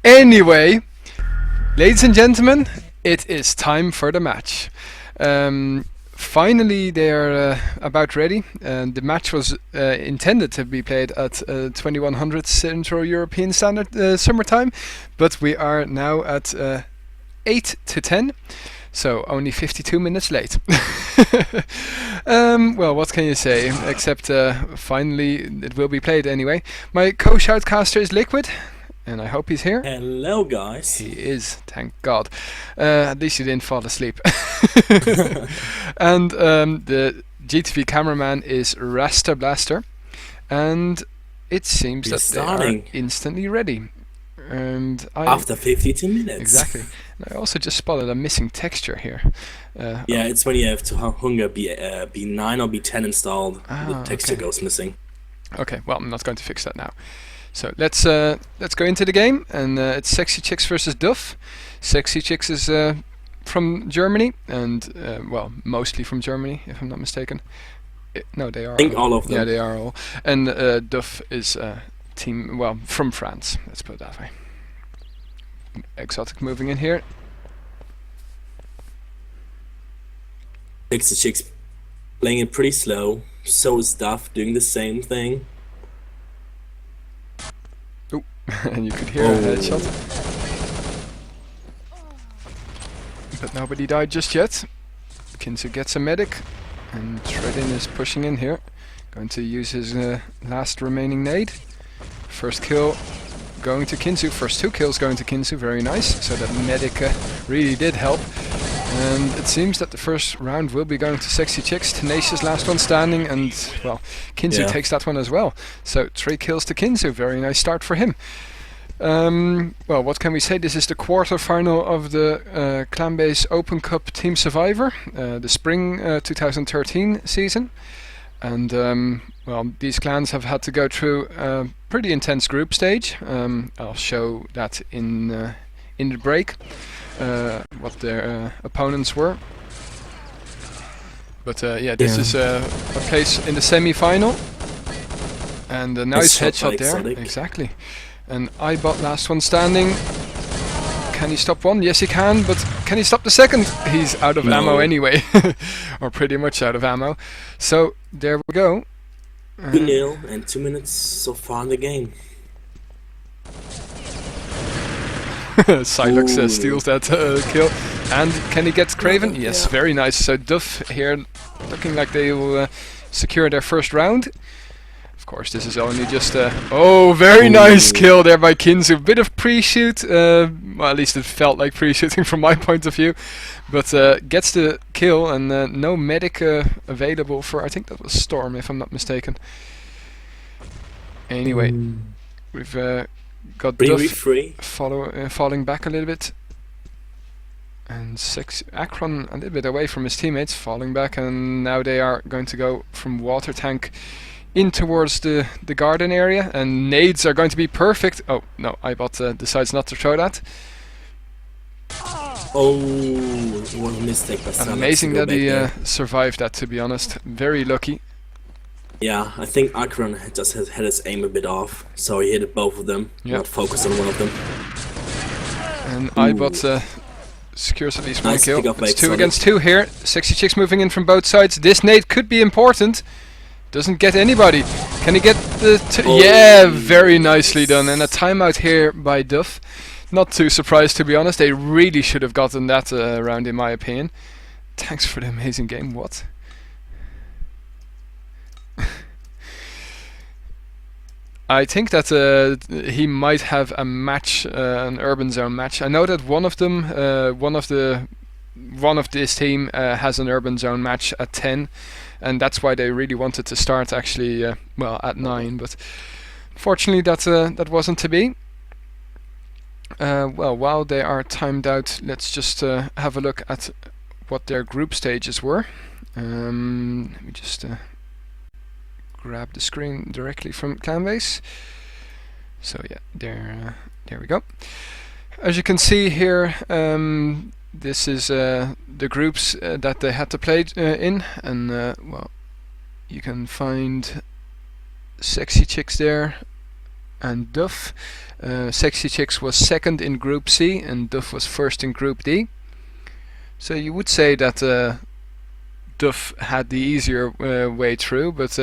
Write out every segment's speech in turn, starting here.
Anyway, ladies and gentlemen, it is time for the match. Finally, they are about ready. The match was intended to be played at 2100 Central European Standard Summertime, but we are now at 8 to 10. So only 52 minutes late. Well, what can you say? Except finally it will be played anyway. My co-shoutcaster is Liquid, and I hope he's here. Hello, guys. He is, thank God. At least you didn't fall asleep. And the GTV cameraman is Rasta Blaster, and it seems that they are instantly ready. And after 52 minutes. Exactly. And I also just spotted a missing texture here. Yeah, it's when you have to Hunger B9 or B10 installed. The texture goes missing. Okay, well, I'm not going to fix that now. So let's go into the game, and it's Sexy Chicks versus Duff. Sexy Chicks is from Germany, and well, mostly from Germany, if I'm not mistaken. No, they are. I think all of them. Yeah, they are all. And Duff is team, well, from France. Let's put it that way. Exotic moving in here. Sexy Chicks playing it pretty slow. So is Duff doing the same thing. Oh, and you could hear a headshot. But nobody died just yet. Kinzu gets a medic, and Shredin is pushing in here. Going to use his last remaining nade. First kill going to Kinzu, first 2 kills going to Kinzu, very nice. So that medic really did help. And it seems that the first round will be going to Sexy Chicks. Tenacious last one standing, and well, Kinzu takes that one as well. So 3 kills to Kinzu, very nice start for him. Well, what can we say? This is the quarter-final of the ClanBase OpenCup Team Survivor, the spring 2013 season. And well, these clans have had to go through a pretty intense group stage. I'll show that in the break, what their opponents were. But yeah, this is a place in the semi-final, and a nice headshot there. Exotic. Exactly. And iBot last one standing. Can he stop one? Yes, he can, but can he stop the second? He's out of ammo anyway, or pretty much out of ammo. So there we go. 2-0 and 2 minutes so far in the game. Silux steals that kill. And can he get Craven? Yes, very nice. So Duff here looking like they will secure their first round. Of course, this is only just a... Oh, very nice kill there by Kinzu. Bit of pre-shoot. Well, at least it felt like pre-shooting from my point of view. But gets the kill, and no medic available for... I think that was Storm, if I'm not mistaken. Anyway, we've got Duff falling back a little bit. And Akron a little bit away from his teammates, falling back. And now they are going to go from water tank in towards the garden area, and nades are going to be perfect. Oh no, iBot decides not to throw that. Oh, what a mistake. Amazing that he survived that, to be honest. Very lucky. Yeah, I think Akron just had his aim a bit off, so he hit both of them, not focused on one of them. And iBot secures at least one kill. It's 2 against 2 here. Sexy Chicks moving in from both sides. This nade could be important. Doesn't get anybody. Can he get the... Yeah, very nicely done. And a timeout here by Duff. Not too surprised, to be honest. They really should have gotten that round, in my opinion. Thanks for the amazing game. What? I think that he might have a match, an Urban Zone match. I know that one of them, one of this team has an Urban Zone match at 10. And that's why they really wanted to start actually, well, at 9, but fortunately that wasn't to be. Well, while they are timed out, let's just have a look at what their group stages were. Let me just grab the screen directly from ClanBase. So yeah, there we go. As you can see here, this is the groups that they had to play in, and well, you can find Sexy Chicks there, and Duff. Sexy Chicks was second in Group C, and Duff was first in Group D. So you would say that Duff had the easier way through, but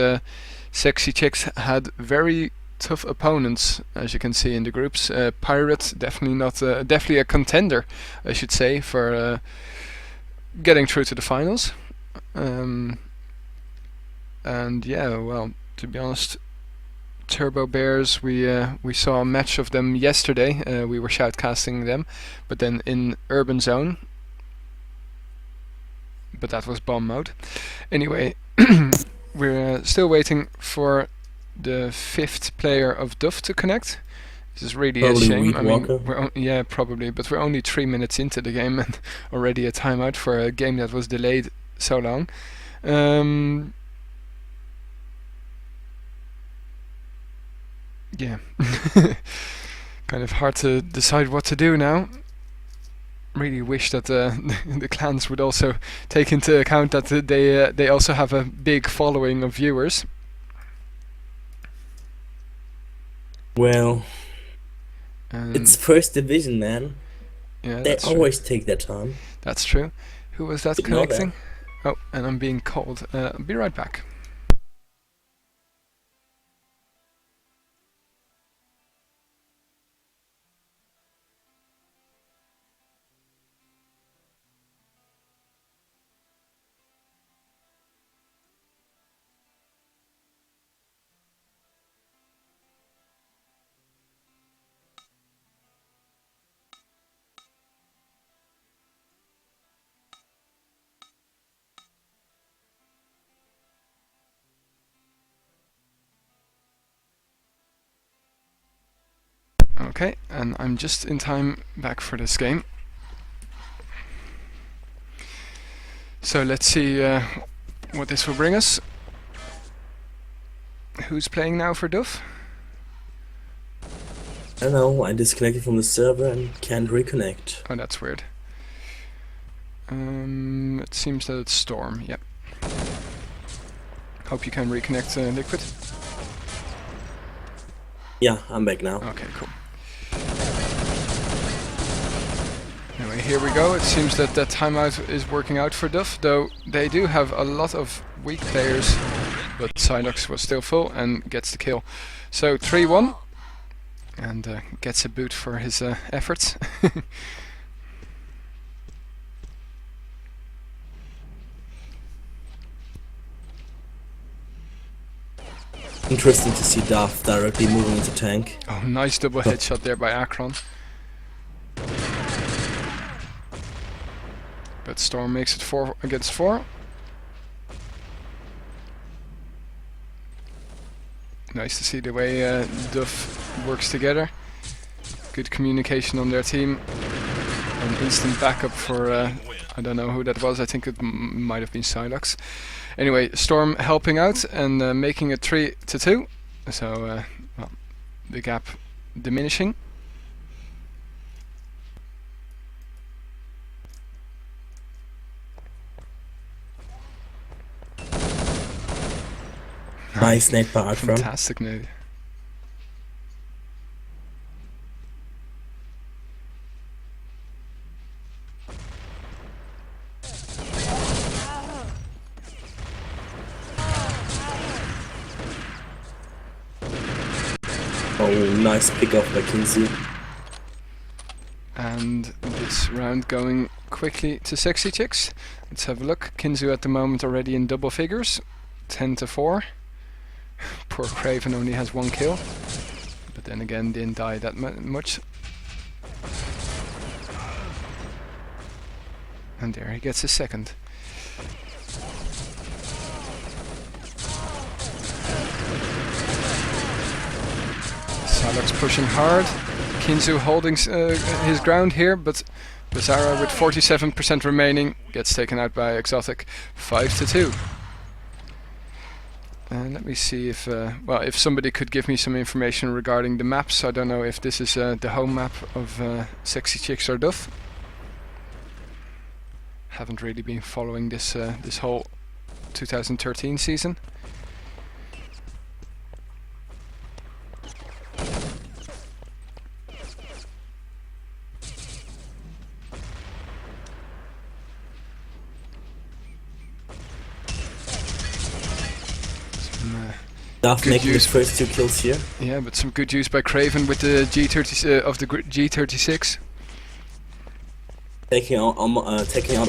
Sexy Chicks had very tough opponents, as you can see in the groups. Pirate, definitely not, definitely a contender, I should say, for getting through to the finals. And yeah, well, to be honest, Turbo Bears, we saw a match of them yesterday. We were shoutcasting them, but then in Urban Zone. But that was bomb mode. Anyway, we're still waiting for the 5th player of Duff to connect. This is really Probably a shame. Weed I mean, Walker. yeah, probably, but we're only 3 minutes into the game and already a timeout for a game that was delayed so long. Yeah, kind of hard to decide what to do now. Really wish that the clans would also take into account that they also have a big following of viewers. Well, it's first division, man. Yeah, they always take their time. That's true. Who was that Ignore connecting? Oh, and I'm being called. I'll be right back. Okay, and I'm just in time back for this game. So let's see what this will bring us. Who's playing now for Duff? I don't know, I disconnected from the server and can't reconnect. Oh, that's weird. It seems that it's Storm, yep. Hope you can reconnect, Liquid. Yeah, I'm back now. Okay, cool. Anyway, here we go. It seems that that timeout is working out for Duff, though they do have a lot of weak players, but Psylocke was still full and gets the kill. So 3-1, and gets a boot for his efforts. Interesting to see Duff directly moving into tank. Oh, nice double headshot there by Akron. But Storm makes it 4 against 4. Nice to see the way Duff works together. Good communication on their team. An instant backup for, I don't know who that was, I think it might have been Psylocke. Anyway, Storm helping out and making it 3-2. So, well, the gap diminishing. Nice nade by Akron. Fantastic nade. Oh, nice pick off by Kinsey. And this round going quickly to Sexy Chicks. Let's have a look. Kinzu at the moment already in double figures, 10-4. Poor Craven only has 1 kill, but then again didn't die that much. And there he gets his second. Psylocke's pushing hard. Kinzu holding his ground here, but Bizarra with 47% remaining gets taken out by Exotic. 5-2. Let me see if, well, if somebody could give me some information regarding the maps. I don't know if this is the home map of Sexy Chicks or Duff. Haven't really been following this this whole 2013 season. Duff Good making his use. first 2 kills here. Yeah, but some good use by Craven with the G36. Taking out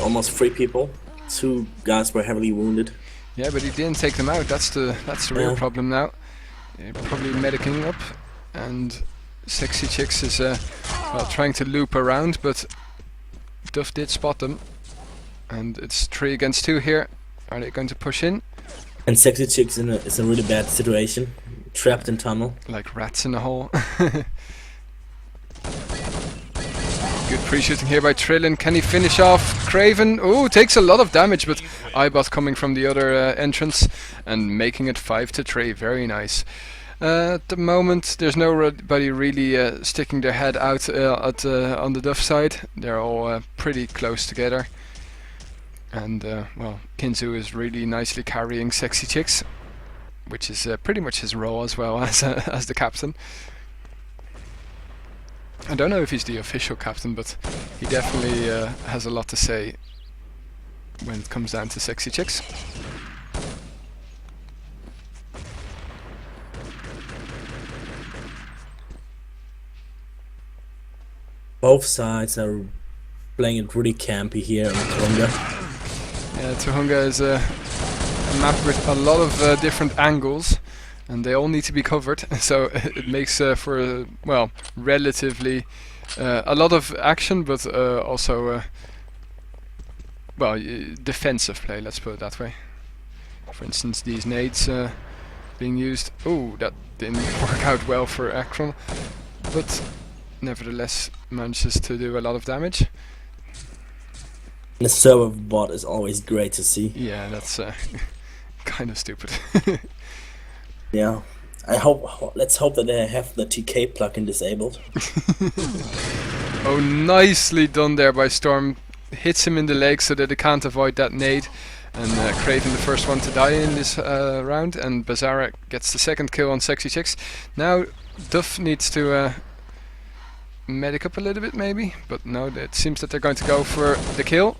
almost 3 people. 2 guys were heavily wounded. Yeah, but he didn't take them out. That's the real Yeah. problem now. Probably medicing up, and Sexy Chicks is well, trying to loop around, but Duff did spot them. And it's 3 against 2 here. Are they going to push in? And Sexy Chicks is in a really bad situation. Trapped in tunnel. Like rats in a hole. Good pre-shooting here by Trillin. Can he finish off Craven? Oh, takes a lot of damage, but Ibot coming from the other entrance and making it 5-3. Very nice. At the moment, there's nobody really sticking their head out on the Duff side. They're all pretty close together. And, well, Kinzu is really nicely carrying Sexy Chicks, which is pretty much his role as well as the captain. I don't know if he's the official captain, but he definitely has a lot to say when it comes down to Sexy Chicks. Both sides are playing it really campy here in Tuhunga. Yeah, Tuhunga is a map with a lot of different angles, and they all need to be covered, so it makes for well, relatively a lot of action, but also well, defensive play, let's put it that way. For instance, these nades being used. Oh, that didn't work out well for Akron, but nevertheless manages to do a lot of damage. The server bot is always great to see. Yeah, that's kind of stupid. Yeah, let's hope that they have the TK plugin disabled. Oh, nicely done there by Storm. Hits him in the leg so that he can't avoid that nade. And Craven the first one to die in this round. And Bazara gets the second kill on Sexy Chicks. Now Duff needs to medic up a little bit maybe. But no, it seems that they're going to go for the kill.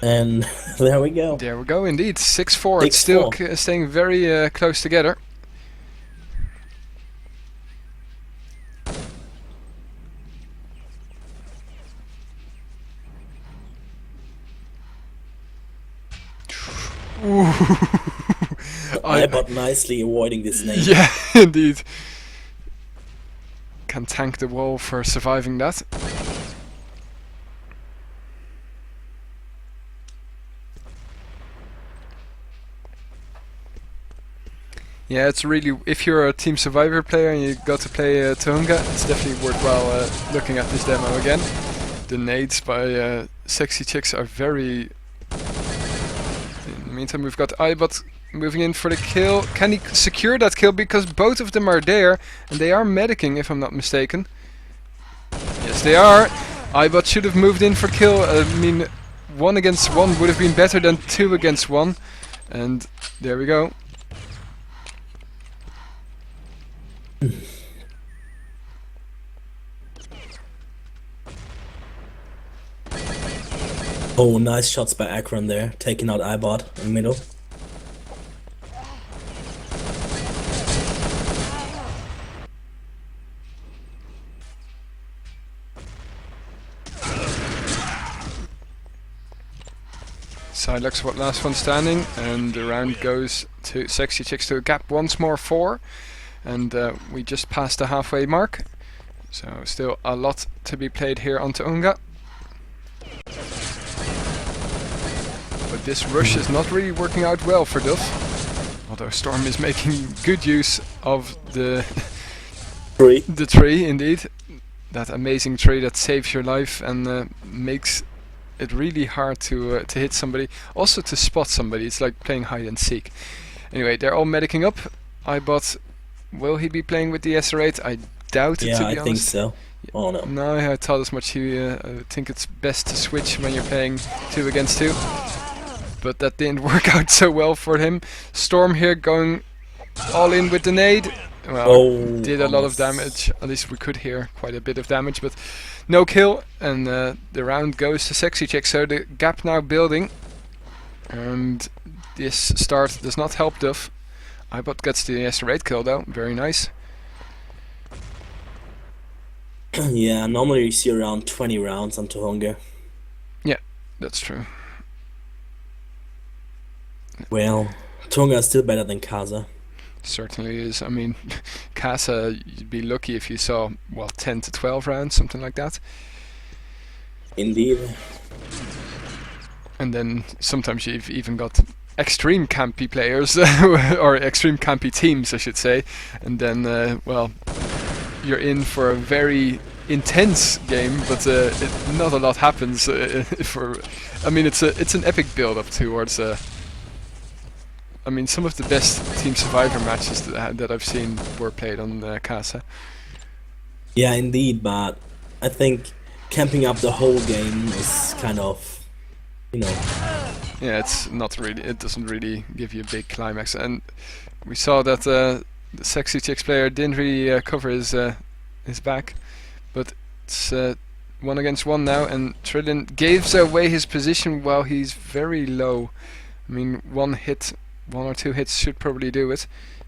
And there we go. There we go, indeed. 6-4. It's still staying very close together. Ibot nicely avoiding this nade. Yeah, indeed. Can thank the wall for surviving that. Yeah, it's really, if you're a Team Survivor player and you got to play Tuhunga, it's definitely worthwhile looking at this demo again. The nades by Sexy Chicks are very... In the meantime, we've got Ibot moving in for the kill. Can he secure that kill? Because both of them are there, and they are medicing, if I'm not mistaken. Yes, they are. Ibot should have moved in for kill. I mean, 1 against 1 would have been better than 2 against 1. And there we go. Oh, nice shots by Akron there, taking out Ibot in the middle. Silex, what last one standing, and the round goes to Sexy Chicks to a gap once more 4. And we just passed the halfway mark, so still a lot to be played here on Tuhunga. But this rush is not really working out well for Duff, although Storm is making good use of the tree, indeed. That amazing tree that saves your life and makes it really hard to hit somebody, also to spot somebody. It's like playing hide and seek. Anyway, they're all medicing up. Ibot, will he be playing with the SR8? I doubt it, to be honest. Yeah, I think so. Oh no. No, I thought as much. I think it's best to switch when you're playing 2 against 2. But that didn't work out so well for him. Storm here going all in with the nade. Well, did a lot of damage. At least we could hear quite a bit of damage, but no kill. And the round goes to Sexy Chick. So the gap now building. And this start does not help Duff. Ibot gets the S8 kill though, very nice. Yeah, normally you see around 20 rounds on Tohonga. Yeah, that's true. Well, Tohonga is still better than Kaza. Certainly is. I mean, Casa, you'd be lucky if you saw, well, 10 to 12 rounds, something like that. Indeed. And then sometimes you've even got extreme campy players, or extreme campy teams, I should say. And then, well, you're in for a very intense game, but not a lot happens. I mean, it's an epic build-up towards. I mean, some of the best Team Survivor matches that I've seen were played on Casa. Yeah, indeed, but I think camping up the whole game is kind of, you know. Yeah, it's not really. It doesn't really give you a big climax, and we saw that the Sexy Chicks player didn't really cover his back, but it's 1 against 1 now, and Trillian gives away his position while he's very low. I mean, 1 or 2 hits should probably do it.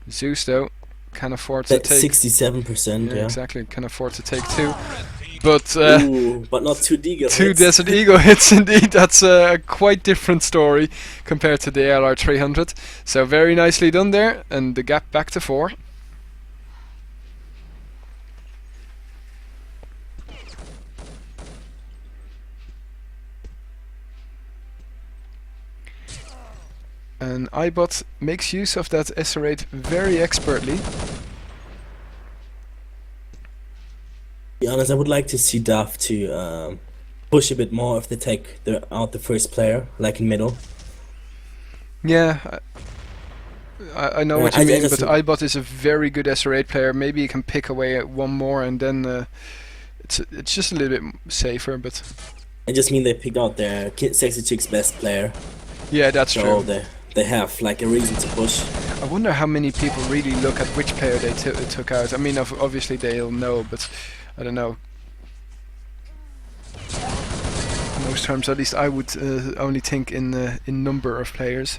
Zeus though can afford to take 67%. Yeah, exactly, can afford to take 2. But ooh, but not 2 Deagle 2 hits. Desert Eagle hits indeed. That's a quite different story compared to the ALR 300. So very nicely done there, and the gap back to 4. And Ibot makes use of that SR8 very expertly. To be honest, I would like to see duff to push a bit more if they take out the first player, like in middle. Yeah, I know what you mean, but Ibot is a very good SR8 player. Maybe he can pick away at 1 more, and then it's just a little bit safer. But I just mean they picked out their Sexy Chick's best player. Yeah, that's true. They have like a reason to push. I wonder how many people really look at which player they took out. I mean, obviously they'll know, but I don't know. Most times, at least, I would only think in number of players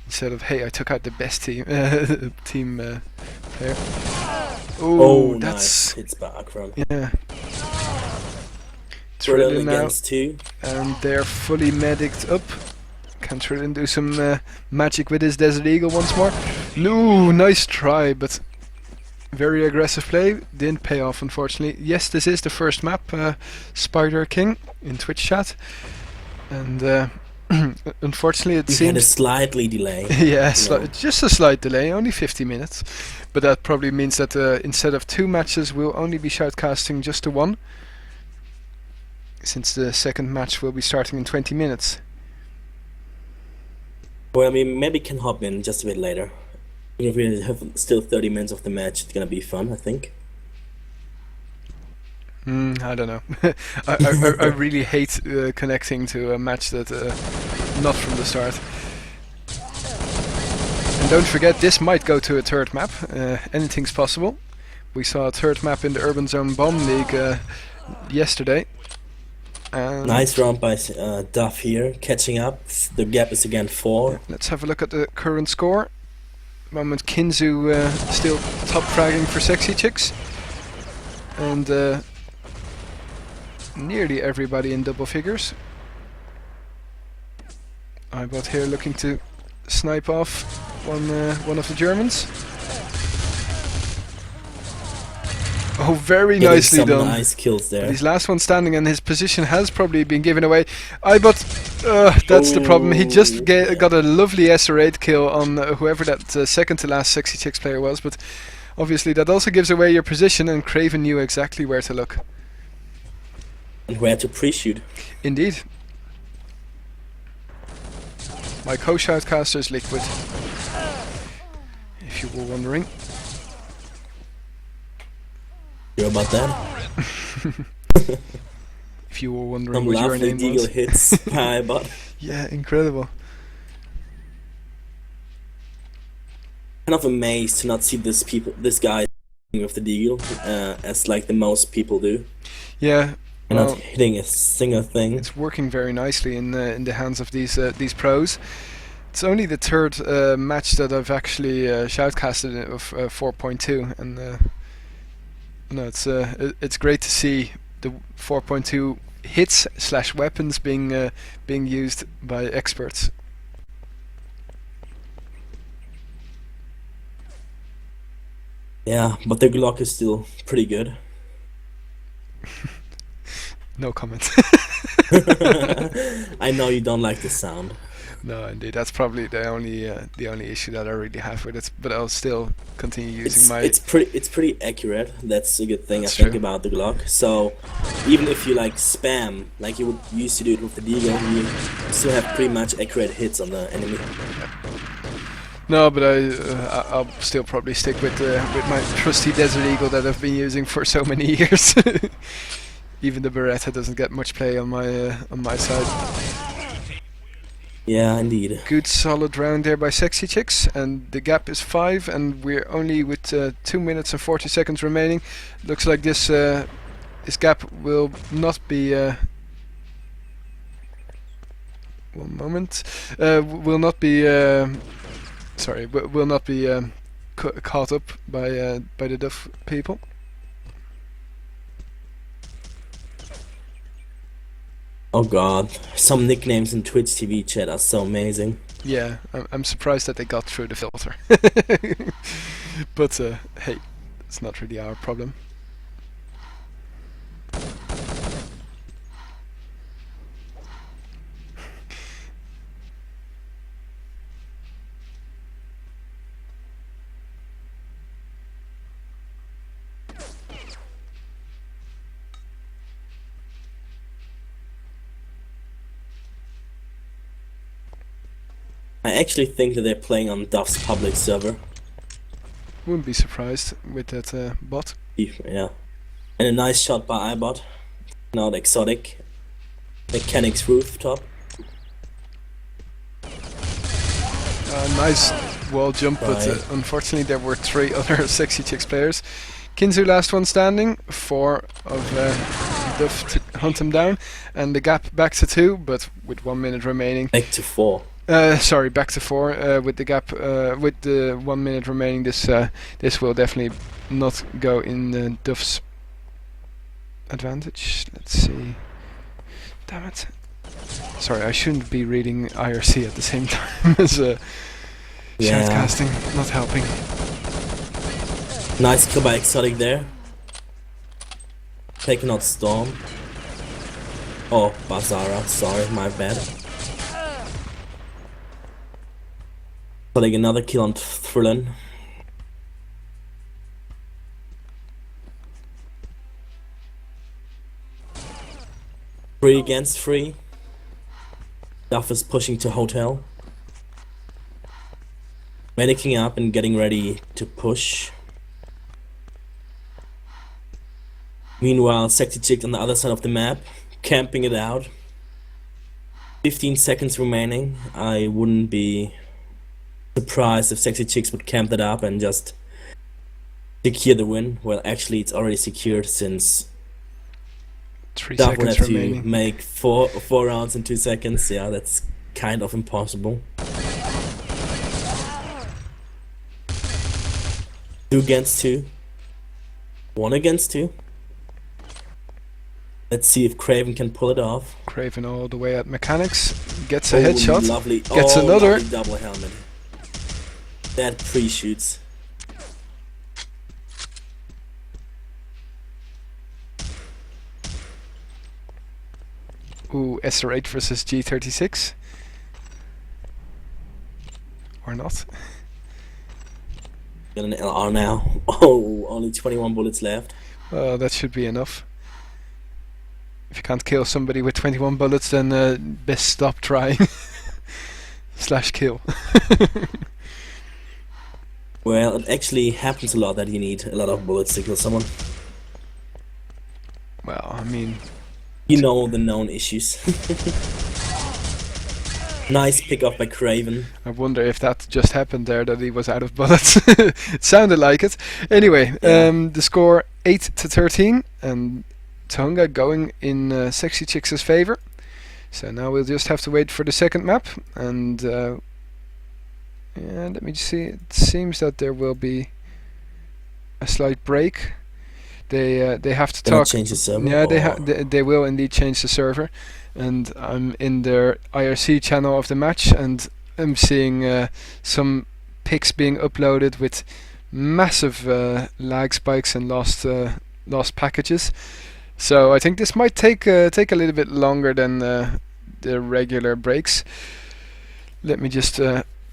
instead of, hey, I took out the best team player. Oh, that's nice. It's back from. Yeah. Trillian against 2, and they're fully mediced up. Can Trillian do some magic with his Desert Eagle once more? No, nice try, but very aggressive play. Didn't pay off, unfortunately. Yes, this is the first map, Spider King, in Twitch chat. And unfortunately it seems... had a slightly delay. Yeah, just a slight delay, only 50 minutes. But that probably means that instead of 2 matches, we'll only be shoutcasting just the 1. Since the second match will be starting in 20 minutes. Well, I mean, maybe can hop in just a bit later. If we have still 30 minutes of the match, it's gonna be fun, I think. I don't know. I really hate connecting to a match that not from the start. And don't forget, this might go to a 3rd map. Anything's possible. We saw a 3rd map in the Urban Zone Bomb League yesterday. Nice round by Duff here, catching up. The gap is again 4. Let's have a look at the current score. Moment Kinzu still top fragging for Sexy Chicks. And nearly everybody in double figures. Ibot here looking to snipe off one of the Germans. Oh, very nicely done. Nice kills there. But his last one standing, and his position has probably been given away. Ibot, that's the problem. He just got a lovely SR8 kill on whoever that second to last Sexy Chicks player was, but obviously that also gives away your position, and Craven knew exactly where to look. And where to pre-shoot. Indeed. My co-shoutcaster is Liquid, if you were wondering. Hear about that? If you were wondering what your name was. Deagle hits by Ibot. Yeah, incredible. Kind of amazed to not see this guy with the Deagle as like the most people do. Yeah. And not hitting a single thing. It's working very nicely in the hands of these pros. It's only the third match that I've actually shoutcasted of 4.2, and no, it's great to see the 4.2 hits / weapons being used by experts. Yeah, but the Glock is still pretty good. No comment. I know you don't like the sound. No, indeed, that's probably the only issue that I really have with it. But I'll still continue using It's pretty accurate. That's a good thing That's I think true. about the Glock. So even if you like spam, like you would used to do it with the Deagle, you still have pretty much accurate hits on the enemy. No, but I'll still probably stick with my trusty Desert Eagle that I've been using for so many years. Even the Beretta doesn't get much play on my side. Yeah, indeed. Good solid round there by Sexy Chicks, and the gap is 5, and we're only with 2 minutes and 40 seconds remaining. Looks like this gap will not be. 1 moment. Will not be. Sorry, will not be caught up by the Duff people. Oh god, some nicknames in Twitch TV chat are so amazing. Yeah, I'm surprised that they got through the filter. But hey, it's not really our problem. I actually think that they're playing on Duff's public server. Wouldn't be surprised with that bot. Yeah. And a nice shot by iBot. Not exotic. Mechanics rooftop. Nice wall jump, but unfortunately there were 3 other Sexy Chicks players. Kinzu last one standing, 4 of Duff to hunt him down, and the gap back to 2, but with 1 minute remaining. Back to 4. Sorry, back to 4 with the gap with the 1 minute remaining. This will definitely not go in Duff's advantage. Let's see. Damn it! Sorry, I shouldn't be reading IRC at the same time as shoutcasting. Not helping. Nice kill by exotic there. Taking out Storm. Oh, Bazara. Sorry, my bad. Like another kill on Thrillin. 3 against 3. Duff is pushing to hotel. Medicing up and getting ready to push. Meanwhile, Sexy Chick on the other side of the map, camping it out. 15 seconds remaining. I wouldn't be surprised if Sexy Chicks would camp that up and just secure the win. Well, actually, it's already secured since 3 Duff would seconds have remaining. to make four rounds in 2 seconds. Yeah, that's kind of impossible. 2 against 2. 1 against 2. Let's see if Craven can pull it off. Craven all the way at mechanics, gets a headshot, Lovely. gets another. Lovely double helmet. That pre-shoots. Ooh, SR8 versus G36. Or not. Got an LR now. Oh, only 21 bullets left. That should be enough. If you can't kill somebody with 21 bullets, then best stop trying. / kill. Well, it actually happens a lot that you need a lot of bullets to kill someone. Well, I mean... You know the known issues. Nice pick up by Craven. I wonder if that just happened there, that he was out of bullets. It sounded like it. Anyway, Yeah. the score 8-13, and Tonga going in Sexy Chicks' favor. So now we'll just have to wait for the second map, and And let me see. It seems that there will be a slight break. They have to Gonna talk. change the server, Yeah, or- they will indeed change the server, and I'm in their IRC channel of the match, and I'm seeing some pics being uploaded with massive lag spikes and lost packages. So I think this might take a little bit longer than the regular breaks. Let me just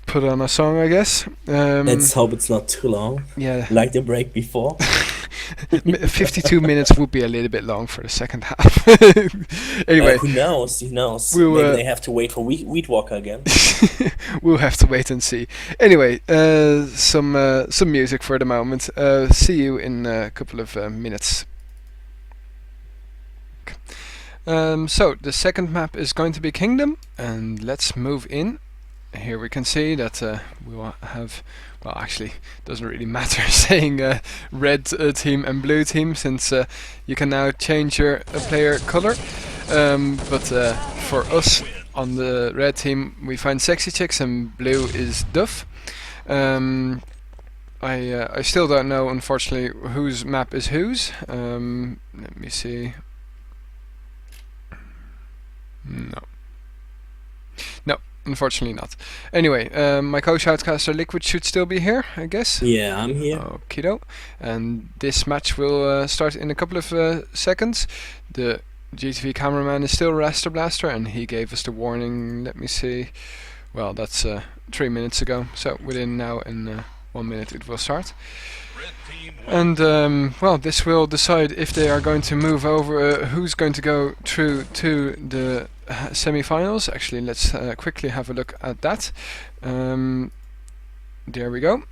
put on a song, I guess. Let's hope it's not too long, Yeah. like the break before. 52 minutes would be a little bit long for the second half. Anyway, Who knows? Who knows? We'll, Maybe they have to wait for Wheat Walker again. we'll have to wait and see. Anyway, some music for the moment. See you in a couple of minutes. So the second map is going to be Kingdom, and let's move in. Here we can see that we will have, well, actually doesn't really matter saying red team and blue team, since you can now change your player color. But for us on the red team, we find Sexy Chicks, and blue is Duff. I still don't know, unfortunately, whose map is whose. Let me see. No, unfortunately not. Anyway, my co-shoutcaster Liquid should still be here, I guess. Yeah, I'm here. Okido. And this match will start in a couple of seconds. The GTV cameraman is still Rasta Blaster, and he gave us the warning. Let me see. Well, that's 3 minutes ago. So within now and 1 minute it will start. And well, this will decide if they are going to move over, who's going to go through to the semi-finals. Actually, let's quickly have a look at that. There we go.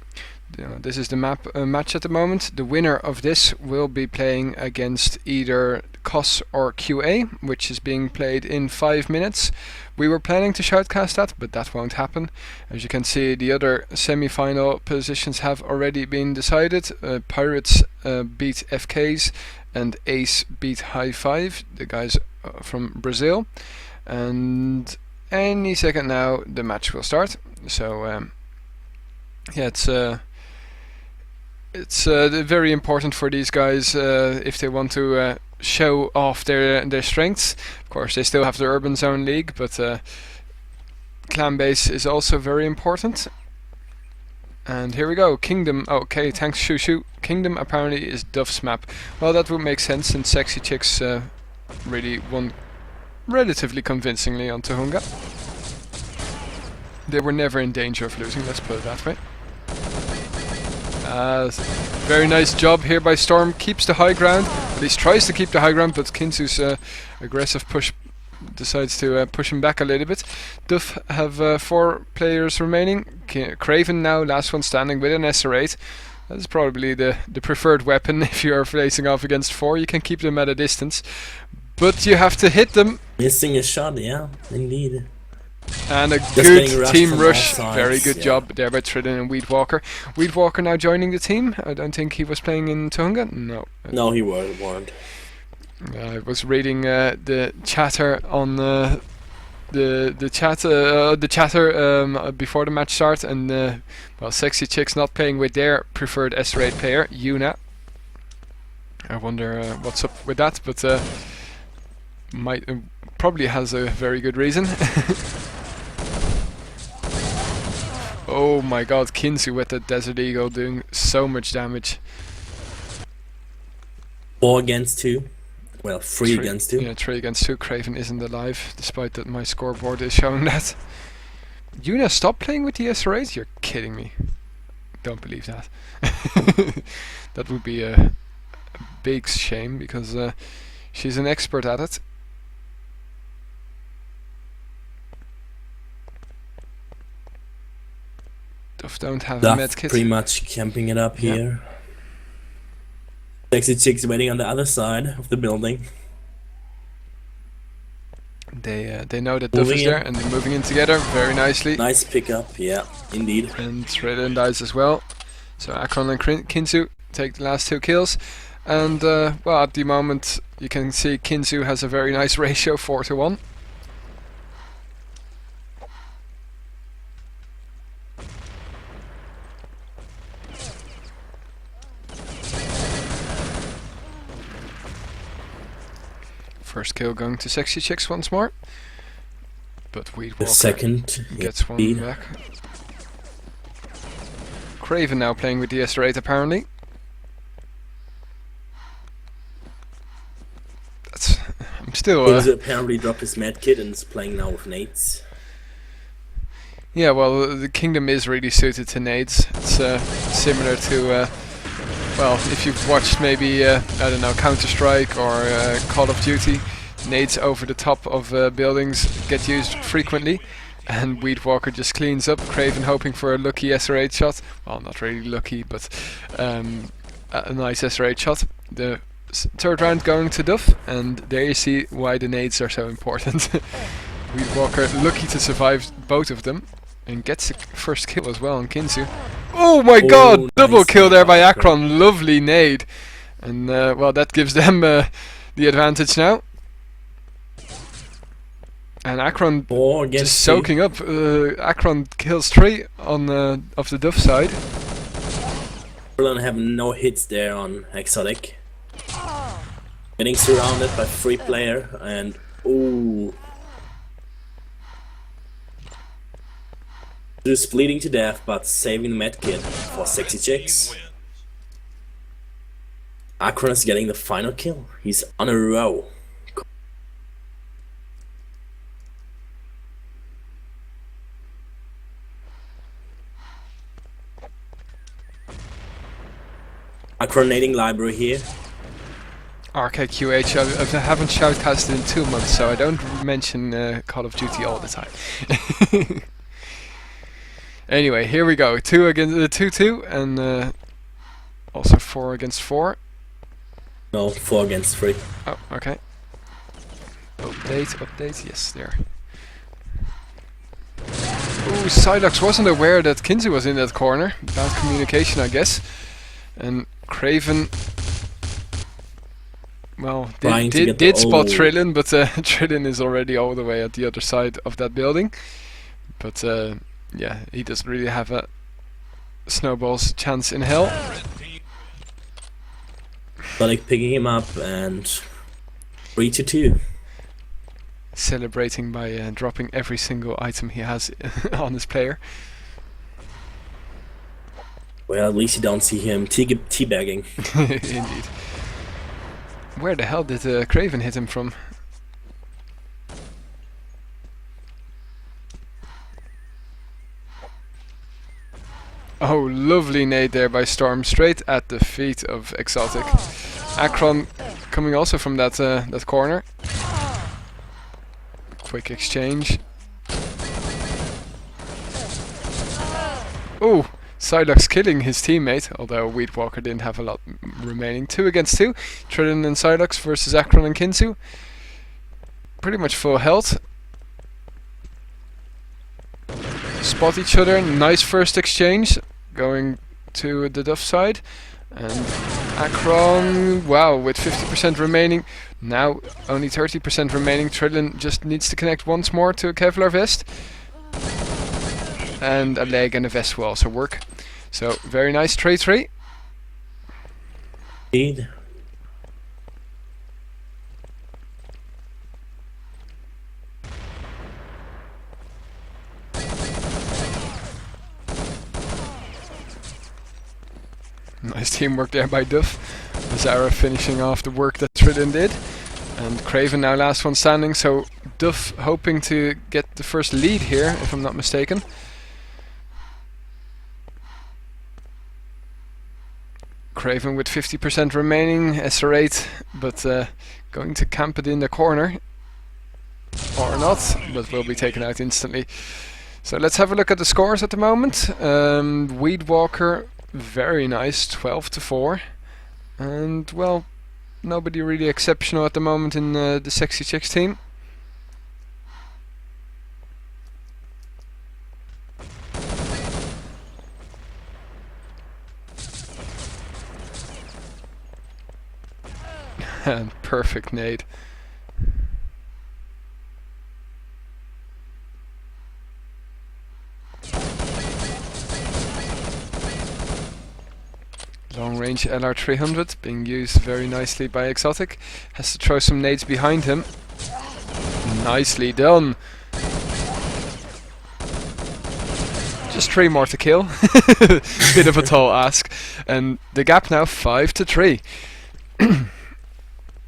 This is the match at the moment. The winner of this will be playing against either COS or QA, which is being played in 5 minutes. We were planning to shoutcast that, but that won't happen. As you can see, the other semi-final positions have already been decided. Pirates beat FKs, and Ace beat High Five, the guys from Brazil. And any second now, the match will start. So yeah, it's very important for these guys if they want to show off their strengths. Of course, they still have the Urban Zone League, but ClanBase is also very important. And here we go, Kingdom. Okay, thanks Shushu. Kingdom apparently is Duff's map. Well, that would make sense, since Sexy Chicks really won relatively convincingly on Tuhunga. They were never in danger of losing, let's put it that way. Very nice job here by Storm. Keeps the high ground. At least tries to keep the high ground, but Kinsu's aggressive push decides to push him back a little bit. Duff have 4 players remaining. Craven now, last one standing with an SR8. That's probably the preferred weapon if you are facing off against 4. You can keep them at a distance, but you have to hit them. Missing a shot, yeah, indeed. And a Just good team rush. sides, Very good yeah. job there by Tridden and Wheat Walker. Wheat Walker now joining the team. I don't think he was playing in Tuhunga. No. No, he weren't. I was reading the chatter on the chatter before the match start, and well, Sexy Chicks not playing with their preferred S-rate player, Yuna. I wonder what's up with that, but might probably has a very good reason. Oh my god, Kinsu with the Desert Eagle doing so much damage. 4 against 2. Well, 3 against 2. Yeah, 3 against 2. Craven isn't alive, despite that my scoreboard is showing that. Yuna, stop playing with the SRAs? You're kidding me. Don't believe that. That would be a big shame, because she's an expert at it. Duff don't have a med Duff kit. pretty much camping it up here. Sexy Chicks waiting on the other side of the building. They know that Duff Moving is in. there, and they're moving in together very nicely. Nice pickup, yeah, indeed. And Tridden dies as well. So Akron and Kinsu take the last 2 kills. And well, at the moment you can see Kinsu has a very nice ratio, 4-1. First kill going to Sexy Chicks once more. But The Weedwalker second gets one indeed. back. Craven now playing with the S8 apparently. That's... I'm still... Kinzu apparently dropped his medkit and is playing now with nades. Yeah, well, the Kingdom is really suited to nades. It's similar to... well, if you've watched maybe, I don't know, Counter-Strike or Call of Duty, nades over the top of buildings get used frequently, and Weedwalker just cleans up. Craven hoping for a lucky SR8 shot. Well, not really lucky, but a nice SR8 shot. The third round going to Duff, and there you see why the nades are so important. Weedwalker lucky to survive both of them, and gets the first kill as well on Kinzu. Oh my god! Nice Double kill there by Akron. Akron. Lovely nade. And well, that gives them the advantage now. And Akron 4 against just 2. soaking up. Akron kills 3 on of the Duff side. Berlin have no hits there on Exotic. Getting surrounded by 3 player and ooh. Just bleeding to death but saving the medkit for Sexy Chicks. Akron is getting the final kill. He's on a row. Akronating library here. RKQH, I haven't shoutcasted in 2 months, so I don't mention Call of Duty all the time. Anyway, here we go. 2 against 2-2, and also 4 against 4. No, 4 against 3. Oh, okay. Update, yes, there. Ooh, Psylocke wasn't aware that Kinzu was in that corner. Bad communication, I guess. And Craven, well, did spot Trillin, but Trillin is already all the way at the other side of that building. But yeah, he doesn't really have a snowball's chance in hell. Sonic picking him up and 3-2. Celebrating by dropping every single item he has on his player. Well, at least you don't see him teabagging. Indeed. Where the hell did Craven hit him from? Oh, lovely nade there by Storm, straight at the feet of Exotic. Akron coming also from that that corner. Quick exchange. Oh, Psylocke's killing his teammate, although Weedwalker didn't have a lot remaining. 2 against 2. Trillian and Psylocke versus Akron and Kinzu. Pretty much full health. Spot each other. Nice first exchange. Going to the Duff side. And Akron, wow, with 50% remaining. Now only 30% remaining. Trillian just needs to connect once more to a Kevlar vest. And a leg and a vest will also work. So, very nice 3-3. Indeed. Nice teamwork there by Duff. Zara finishing off the work that Trillian did. And Craven now last one standing, so Duff hoping to get the first lead here, if I'm not mistaken. Craven with 50% remaining, SR8, but going to camp it in the corner. Or not, but will be taken out instantly. So let's have a look at the scores at the moment. Weedwalker, very nice, 12-4. And, well, nobody really exceptional at the moment in the Sexy Chicks team. Perfect nade. Long range LR300 being used very nicely by Exotic. Has to throw some nades behind him. Nicely done. Just 3 more to kill. Bit of a tall ask. And the gap now 5-3.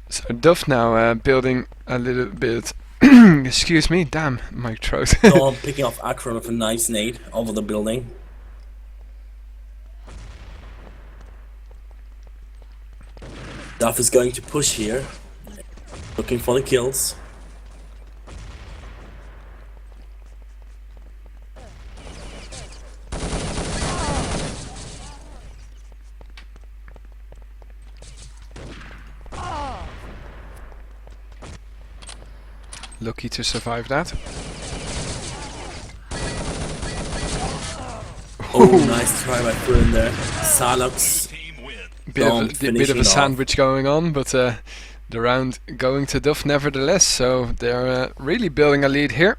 So Duff now building a little bit. Excuse me, damn, my throat. So I'm picking off Akron with a nice nade over the building. Duff is going to push here, looking for the kills. Lucky to survive that. Oh, nice try by Bruin there. Salux. Bit of a sandwich going on, but the round going to Duff nevertheless, so they're really building a lead here.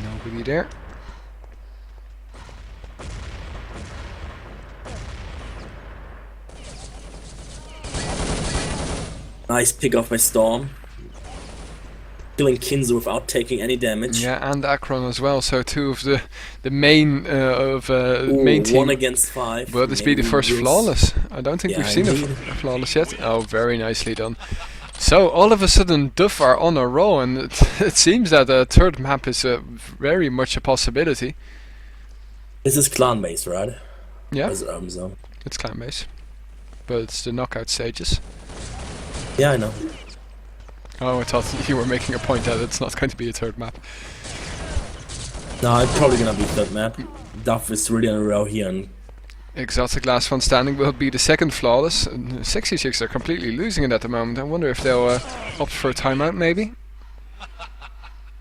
Nobody there. Nice pick off by Storm. Killing Kinzo without taking any damage. Yeah, and Akron as well. So 2 of the main main team. 1 against 5. Will this be the first flawless? I don't think we've seen a indeed. flawless yet. Oh, very nicely done. So all of a sudden, Duff are on a roll, and it seems that a third map is very much a possibility. This is ClanBase, right? Yeah, As Urban Zone. it's ClanBase, but it's the knockout stages. Yeah, I know. Oh, I thought you were making a point that it's not going to be a third map. No, it's probably gonna be third map. Duff is really on a row here, and Exotic last one standing will be the second flawless. And 66 are completely losing it at the moment. I wonder if they'll opt for a timeout, maybe.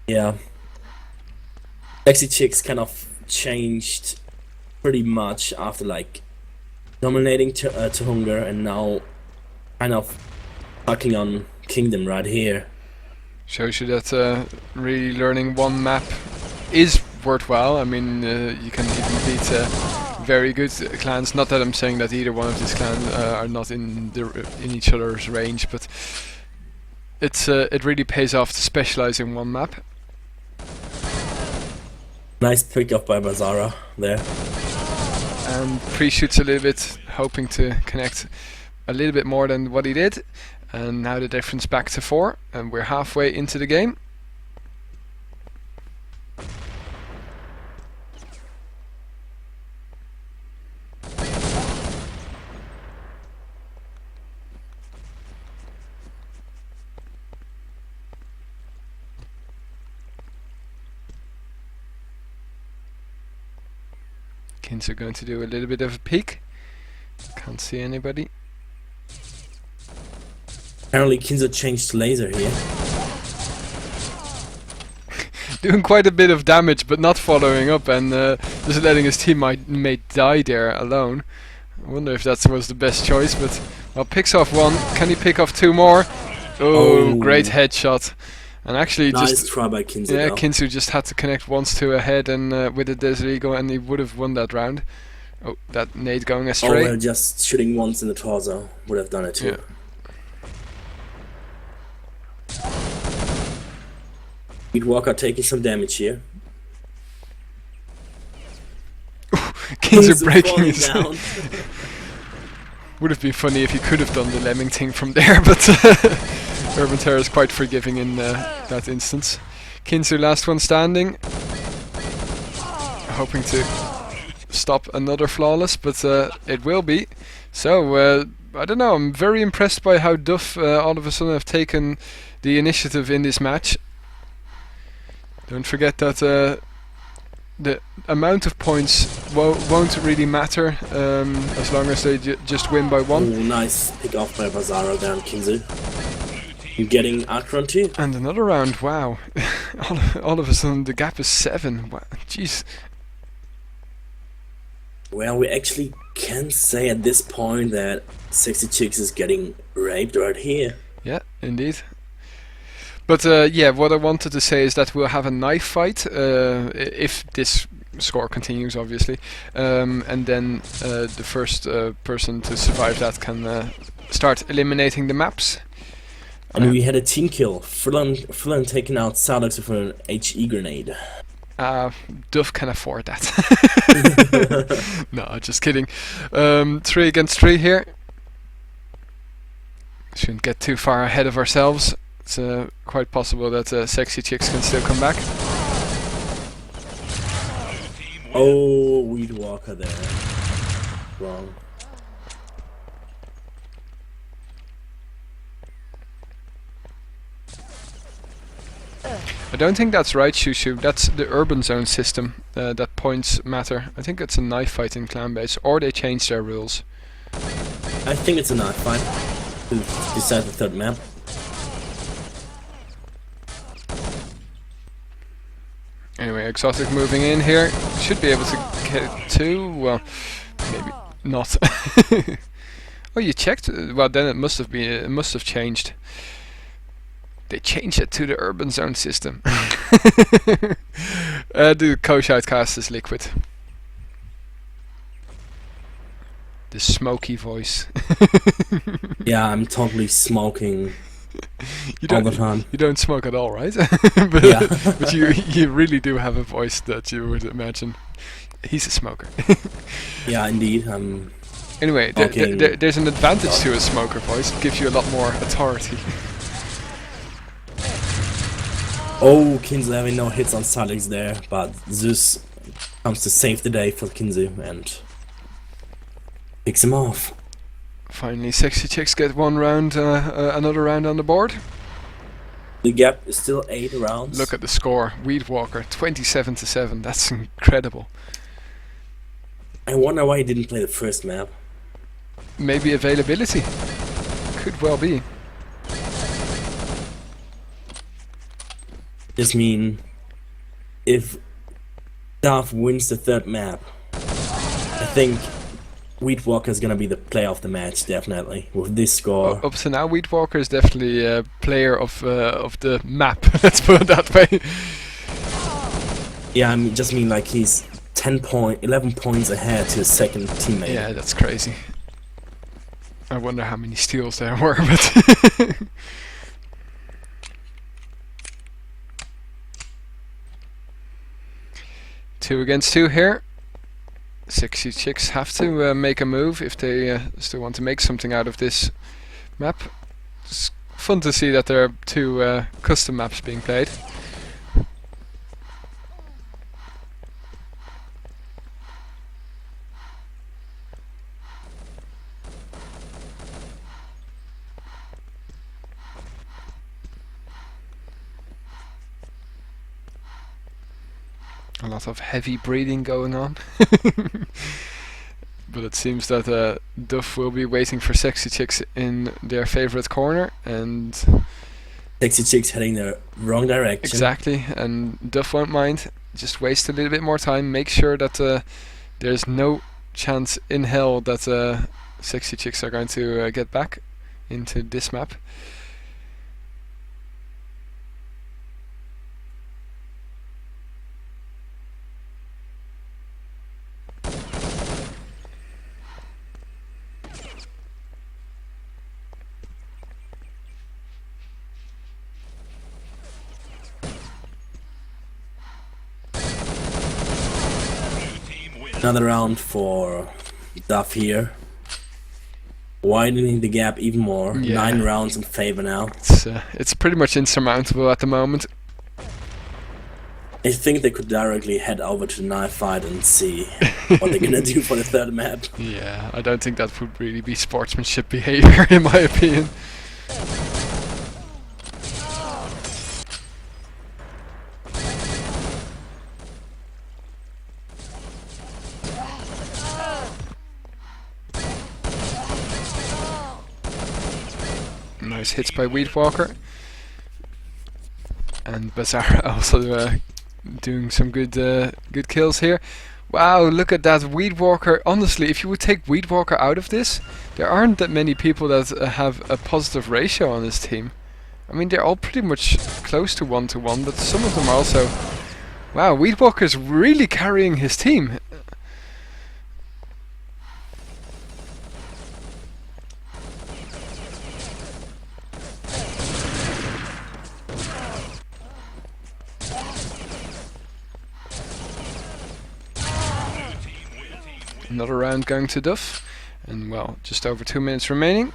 yeah. Sexy Chicks kind of changed pretty much after like dominating to Hunger, and now kind of fucking on Kingdom right here. Shows you that really learning one map is worthwhile. I mean, you can even beat very good clans. Not that I'm saying that either one of these clans are not in each other's range, but it really pays off to specialize in one map. Nice pick up by Bazara there. And pre-shoots a little bit, hoping to connect a little bit more than what he did. And now the difference back to 4, and we're halfway into the game. Kins are going to do a little bit of a peek. Can't see anybody. Apparently Kinzo changed to laser here. Doing quite a bit of damage, but not following up, and just letting his teammate die there alone. I wonder if that was the best choice, but well, picks off 1. Can he pick off 2 more? Oh, great headshot. And actually, nice try by Kinzo. Yeah, Kinzo just had to connect once to a head, and with a Desert Eagle, and he would have won that round. Oh, that nade going astray. Oh, well, just shooting once in the torso would have done it too. Yeah. Walker taking some damage here. Kinzo breaking his down. Would have been funny if he could have done the lemming thing from there, but Urban Terror is quite forgiving in that instance. Kinzo last one standing, hoping to stop another flawless, but it will be. So I don't know, I'm very impressed by how Duff all of a sudden have taken the initiative in this match. Don't forget that the amount of points won't really matter as long as they just win by 1. Ooh, nice pick off by Bazara there on Kinzo. You're getting Akron too. And another round, wow. all of a sudden the gap is 7. Wow. Jeez. Well, we actually can say at this point that 60 Chicks is getting raped right here. Yeah, indeed. But yeah, what I wanted to say is that we'll have a knife fight if this score continues, obviously, and then the first person to survive that can start eliminating the maps. And we had a team kill. Frillan taking out Salix with an HE grenade. Duff can afford that. No, just kidding. 3 against 3 here. Shouldn't get too far ahead of ourselves. It's quite possible that Sexy Chicks can still come back. Oh, Weed Walker there. Wrong. I don't think that's right, Shushu. That's the urban zone system, that points matter. I think it's a knife fight in ClanBase, or they changed their rules. I think it's a knife fight to decide the third map. Anyway, Exotic moving in here. Should be able to get 2. Well, maybe not. Oh, you checked? Well, then it must have been. It must have changed. They changed it to the urban zone system. The Shoutcast is liquid. The smoky voice. Yeah, I'm totally smoking all the time. You don't smoke at all, right? Yeah. But you really do have a voice that you would imagine. He's a smoker. Yeah, indeed. Anyway, there's an advantage to a smoker voice. It gives you a lot more authority. Oh, Kinzu having no hits on Salix there, but Zeus comes to save the day for Kinzu and picks him off. Finally, Sexy Chicks get one round, another round on the board. The gap is still 8 rounds. Look at the score. Weed Walker, 27-7. That's incredible. I wonder why he didn't play the first map. Maybe availability. Could well be. Just mean, if Duff wins the third map, I think Weed Walker is gonna be the player of the match, definitely, with this score. Up to now, Weed Walker is definitely a player of the map. Let's put it that way. Yeah, I just mean like he's 11 points ahead to his second teammate. Yeah, that's crazy. I wonder how many steals there were, but. 2 against 2 here. Sexy Chicks have to make a move if they still want to make something out of this map. It's fun to see that there are 2 custom maps being played. A lot of heavy breathing going on. But it seems that Duff will be waiting for Sexy Chicks in their favorite corner, and Sexy Chicks heading the wrong direction. Exactly, and Duff won't mind. Just waste a little bit more time. Make sure that there's no chance in hell that Sexy Chicks are going to get back into this map. Another round for Duff here. Widening the gap even more. Yeah. 9 rounds in favor now. It's pretty much insurmountable at the moment. I think they could directly head over to the knife fight and see what they're gonna do for the third map. Yeah, I don't think that would really be sportsmanship behavior in my opinion. Nice hits by Weed Walker. And Bazaar also doing some good kills here. Wow, look at that Weed Walker. Honestly, if you would take Weed Walker out of this, there aren't that many people that have a positive ratio on this team. I mean, they're all pretty much close to 1-to-1, but some of them are also Wow, Weedwalker's really carrying his team. Another round going to Duff, and well, just over 2 minutes remaining.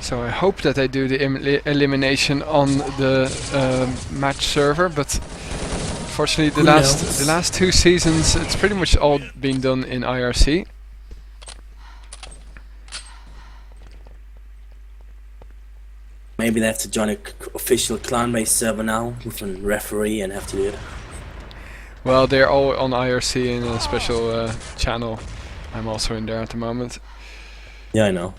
So I hope that they do the elimination on the match server, but unfortunately the last 2 seasons it's pretty much all been done in IRC. Maybe they have to join an official ClanBase server now with a referee and have to do it. Well, they're all on IRC in a special channel. I'm also in there at the moment. Yeah, I know.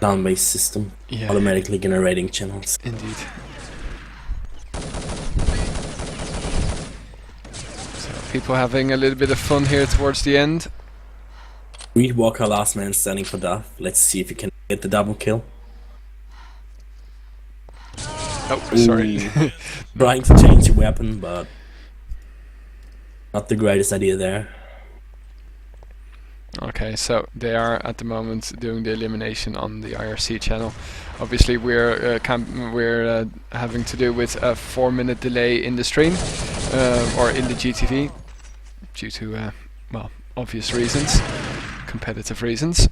ClanBase system, yeah, automatically generating channels. Indeed. So people having a little bit of fun here towards the end. Weedwalker last man standing for duff. Let's see if he can get the double kill. Oh, sorry. Trying to change the weapon, but not the greatest idea there. Okay, so they are at the moment doing the elimination on the IRC channel. Obviously, we're having to do with a 4-minute delay in the stream or in the GTV due to well, obvious reasons, competitive reasons.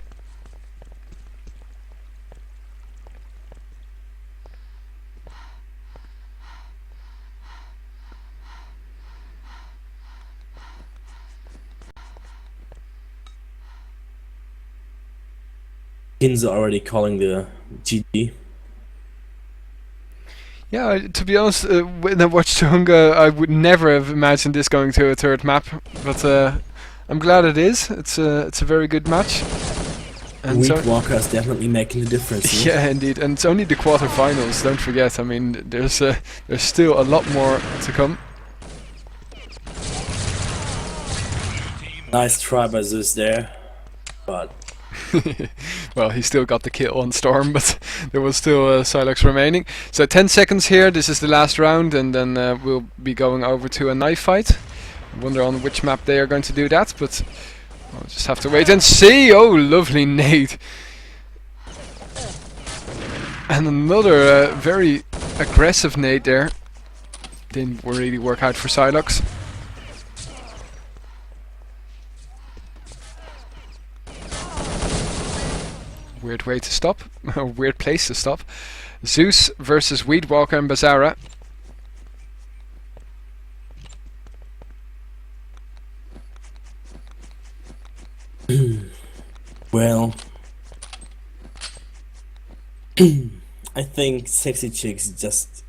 Kins are already calling the GG. Yeah, to be honest, when I watched Hunga, I would never have imagined this going to a 3rd map, but I'm glad it is. It's a very good match. And Weedwalker is definitely making the difference. Yeah, indeed, and it's only the quarterfinals. Don't forget. I mean, there's still a lot more to come. Nice try by Zeus there, but well, he still got the kill on Storm, but there was still Silex remaining. So 10 seconds here, this is the last round, and then we'll be going over to a knife fight. I wonder on which map they are going to do that, but we'll just have to wait and see. Oh, lovely nade. And another very aggressive nade there. Didn't really work out for Silex. Weird way to stop, a weird place to stop. Zeus versus Weedwalker and Bazara. Well, I think Sexy Chicks just...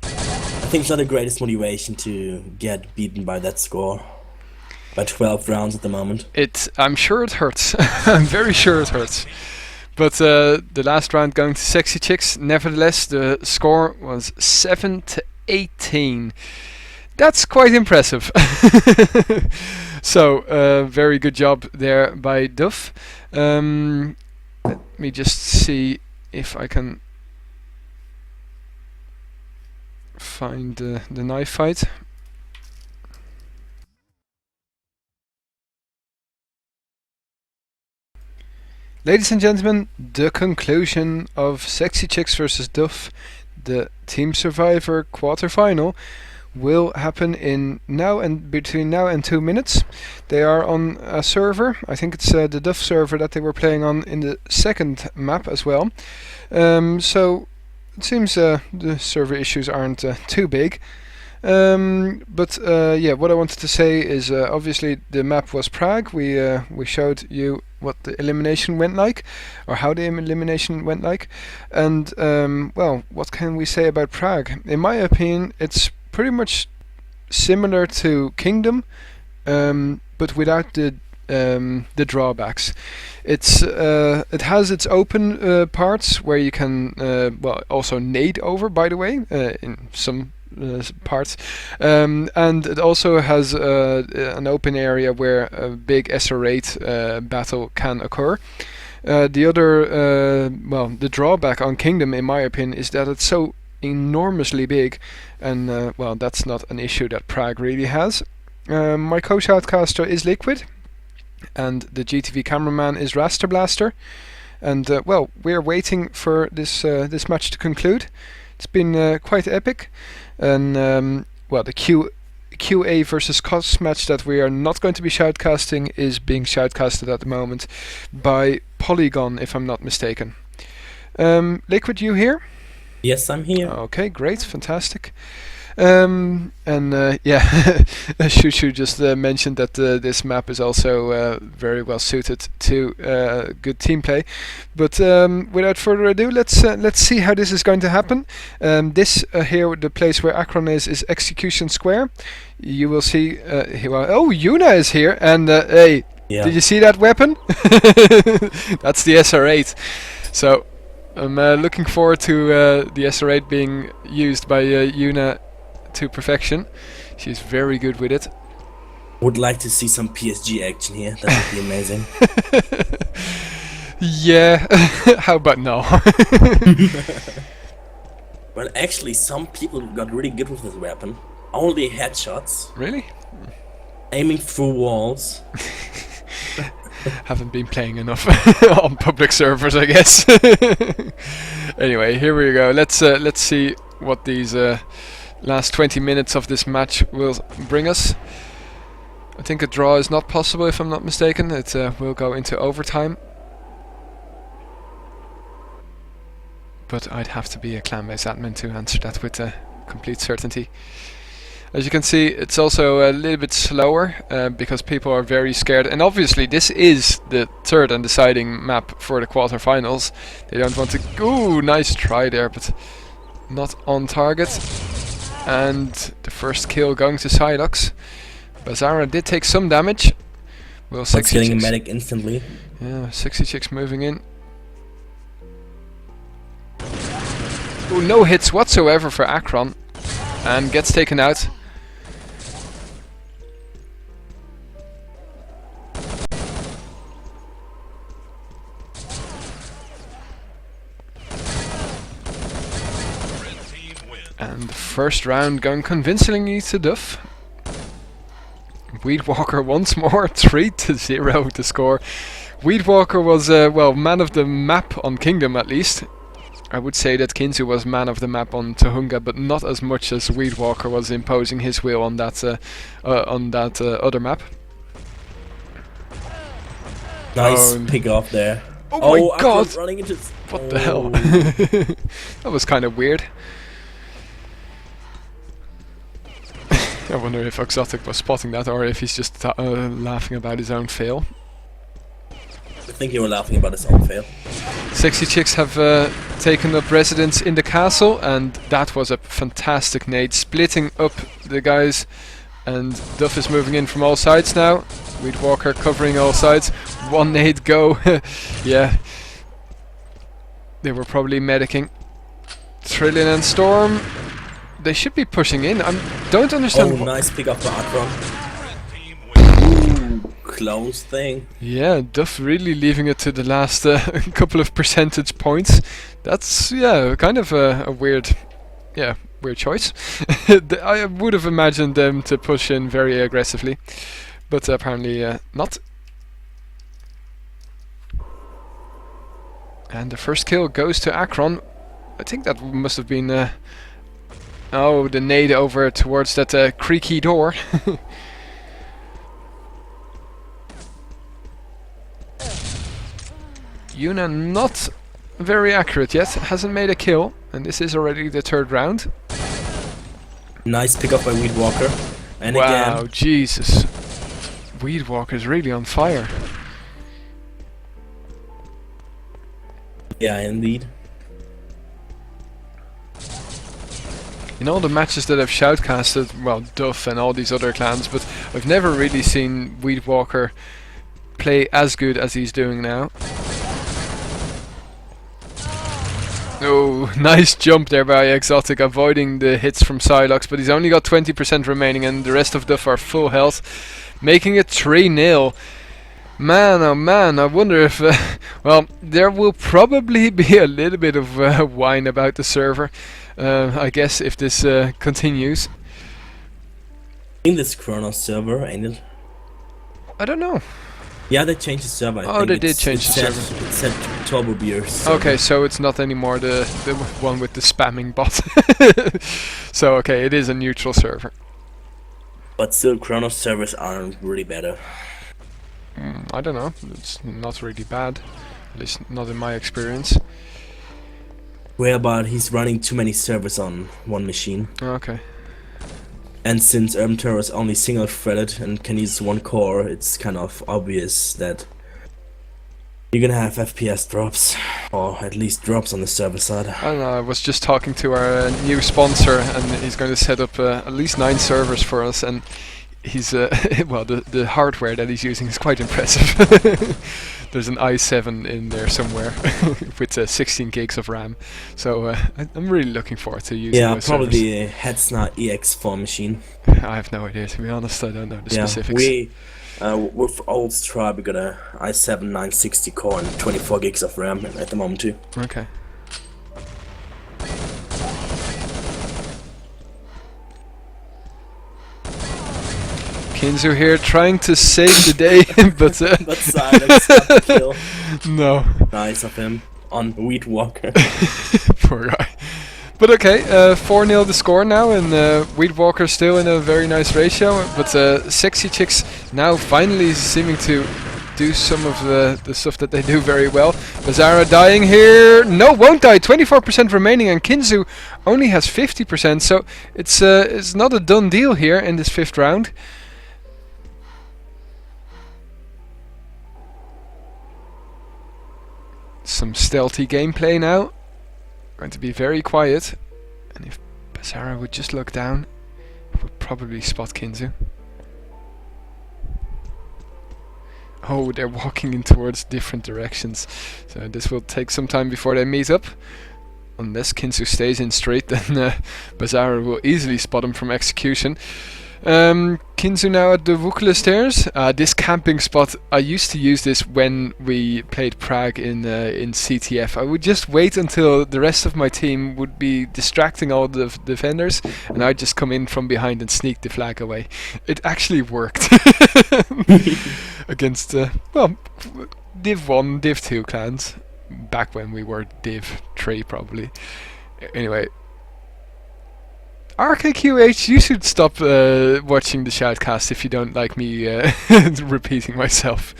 I think it's not the greatest motivation to get beaten by that score. By 12 rounds at the moment. I'm sure it hurts. I'm very sure it hurts. But the last round going to Sexy Chicks. Nevertheless, the score was 7-18. That's quite impressive. So, very good job there by Duff. Let me just see if I can find the knife fight. Ladies and gentlemen, the conclusion of Sexy Chicks versus Duff, the Team Survivor quarterfinal, will happen between now and 2 minutes. They are on a server. I think it's the Duff server that they were playing on in the 2nd map as well. So it seems the server issues aren't too big. But yeah, what I wanted to say is obviously the map was Prague. We showed you what the elimination went like, or how the elimination went like, and well, what can we say about Prague? In my opinion, it's pretty much similar to Kingdom, but without the drawbacks. It has its open parts where you can well, also nade over, by the way, in some parts, and it also has an open area where a big SR8 battle can occur. The other, well, the drawback on Kingdom, in my opinion, is that it's so enormously big, and well, that's not an issue that Prague really has. My co-shoutcaster is Liquid, and the GTV cameraman is Rasta Blaster. And well, we're waiting for this this match to conclude. It's been quite epic, and well, the QA versus COS match that we are not going to be shoutcasting is being shoutcasted at the moment by Polygon, if I'm not mistaken. Liquid, you here? Yes, I'm here. Okay, great, fantastic. And yeah, Shushu just mentioned that this map is also very well suited to good team play. But without further ado, let's see how this is going to happen. This here, the place where Akron is Execution Square. You will see. Oh, Yuna is here, and hey, Yeah. did you see that weapon? That's the SR8. So I'm looking forward to the SR8 being used by Yuna to perfection. She's very good with it. Would like to see some PSG action here. That would be amazing. Yeah, how about no? Well, actually, some people got really good with this weapon. Only headshots, Really? aiming through walls. Haven't been playing enough on public servers, I guess. Anyway, here we go. Let's see what these last 20 minutes of this match will bring us. I think a draw is not possible, if I'm not mistaken. It will go into overtime. But I'd have to be a ClanBase admin to answer that with complete certainty. As you can see, it's also a little bit slower because people are very scared. And obviously this is the third and deciding map for the quarterfinals. They don't want to... Ooh, nice try there, but not on target. And the first kill going to Psylocke. Bazara did take some damage. Will What's getting a 66 medic instantly. Yeah, 66 moving in. Ooh, no hits whatsoever for Akron. And gets taken out. And the first round going convincingly to Duff. Weedwalker once more, 3-0 to score. Weedwalker was, well, man of the map on Kingdom at least. I would say that Kinzu was man of the map on Tahunga, but not as much as Weedwalker was imposing his will on that other map. Nice pick off there. Oh my god! Running into What the hell? That was kind of weird. I wonder if Exotic was spotting that, or if he's just laughing about his own fail. I think you were laughing about his own fail. Sexy Chicks have taken up residence in the castle, and that was a fantastic nade, splitting up the guys. And Duff is moving in from all sides now. Weedwalker covering all sides. One nade go. Yeah. They were probably medicing. Trillion and Storm. They should be pushing in. I don't understand. Oh, nice pick up by Akron. Close thing. Yeah, Duff really leaving it to the last couple of percentage points. That's, yeah, kind of a weird, yeah, weird choice. I would have imagined them to push in very aggressively, but apparently not. And the first kill goes to Akron. I think that must have been... oh, the nade over towards that creaky door. Yuna not very accurate yet, hasn't made a kill, and this is already the third round. Nice pick up by Weedwalker. And wow, again. Jesus. Weedwalker is really on fire. Yeah, indeed. In all the matches that I've shoutcasted, well, Duff and all these other clans, but I've never really seen Weedwalker play as good as he's doing now. Oh, nice jump there by Exotic, avoiding the hits from Psylocke, but he's only got 20% remaining and the rest of Duff are full health, making it 3-0. Man, oh man, I wonder if... well, there will probably be a little bit of whine about the server, I guess, if this continues. In this Chronos server, ain't it? I don't know. Yeah, they changed the server. Oh, they did change the server. It said Turbo Beers. Okay, so it's not anymore the one with the spamming bot. So, okay, it is a neutral server. But still, Chronos servers aren't really better. I don't know. It's not really bad. At least not in my experience. Well, but he's running too many servers on one machine. Okay. And since Urban Terror is only single-threaded and can use one core, it's kind of obvious that you're gonna have FPS drops, or at least drops on the server side. I don't know, I was just talking to our new sponsor, and he's going to set up at least 9 servers for us, and he's, well, the hardware that he's using is quite impressive. There's an i7 in there somewhere with 16 gigs of RAM, so I'm really looking forward to using those probably servers. the Hetzner EX4 machine. I have no idea, to be honest. I don't know the specifics. With old Stripe, we got a i7 960 core and 24 gigs of RAM at the moment too. Okay. Kinzu here trying to save the day, but Silence got the kill. No. Nice of him on Weed Walker. Poor guy. But okay, 4-0 the score now, and Weed Walker still in a very nice ratio, but Sexy Chicks now finally seeming to do some of the stuff that they do very well. Bizarra dying here. No, won't die. 24% remaining, and Kinzu only has 50%, so it's not a done deal here in this 5th round. Some stealthy gameplay now. Going to be very quiet. And if Bizarra would just look down, he would probably spot Kinzu. Oh, they're walking in towards different directions. So this will take some time before they meet up. Unless Kinzu stays in straight, then Bizarra will easily spot him from execution. Kinzu now at the Wukele stairs. This camping spot, I used to use this when we played Prague in CTF. I would just wait until the rest of my team would be distracting all the defenders, and I'd just come in from behind and sneak the flag away. It actually worked against well, Div 1, Div 2 clans back when we were Div 3 probably. Anyway. RKQH, you should stop watching the Shoutcast if you don't like me repeating myself.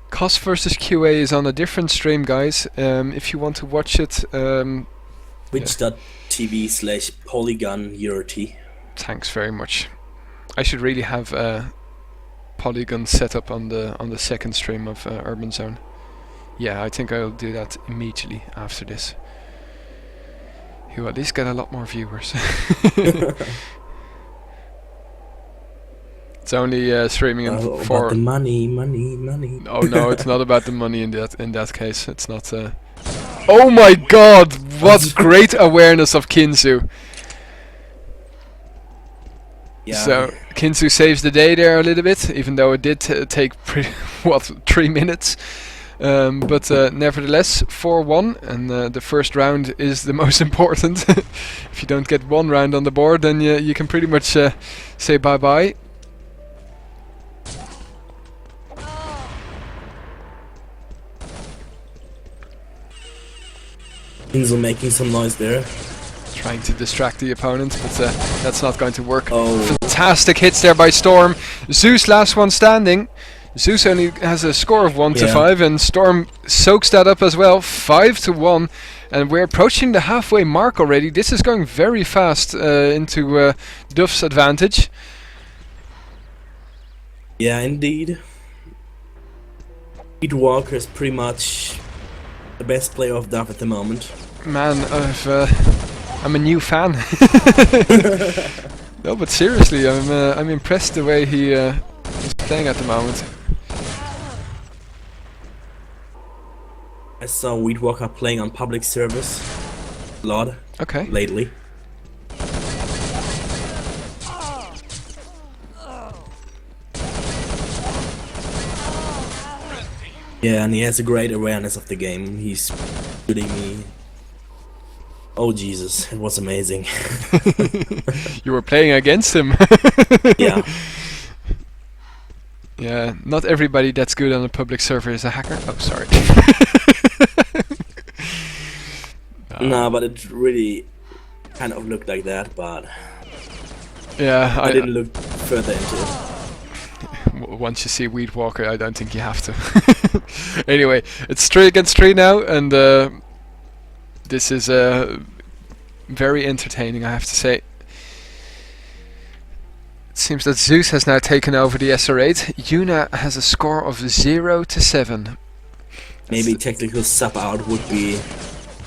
COS versus QA is on a different stream, guys. If you want to watch it... Twitch.tv/PolygonEuroT. Thanks very much. I should really have Polygon set up on the 2nd stream of Urban Zone. Yeah, I think I'll do that immediately after this. He'll at least get a lot more viewers. It's only streaming in about the money. Oh no, it's not about the money in that case. It's not. Oh my God! What great awareness of Kinzu. Yeah. So Kinzu saves the day there a little bit, even though it did take 3 minutes. But nevertheless, 4-1, and the first round is the most important. If you don't get 1 round on the board, then you can pretty much say bye-bye. Insel making some noise there. Trying to distract the opponent, but that's not going to work. Oh. Fantastic hits there by Storm. Zeus, last one standing. Zeus only has a score of 1-5, and Storm soaks that up as well, 5-1, and we're approaching the halfway mark already. This is going very fast into Duff's advantage. Yeah, indeed. Pete Walker is pretty much the best player of Duff at the moment. Man, I'm a new fan. No, but seriously, I'm impressed the way he is playing at the moment. I saw Weedwalker playing on public service a lot Okay. lately. Yeah, and he has a great awareness of the game. He's shooting me. Oh Jesus, it was amazing. You were playing against him. Yeah. Yeah, not everybody that's good on a public server is a hacker. Oh, sorry. No, but it really kind of looked like that, but Yeah, I didn't look further into it. Once you see Weedwalker, I don't think you have to. Anyway, it's 3 against 3 now, and this is very entertaining, I have to say. It seems that Zeus has now taken over the SR8. Yuna has a score of 0-7. Maybe technical sub out would be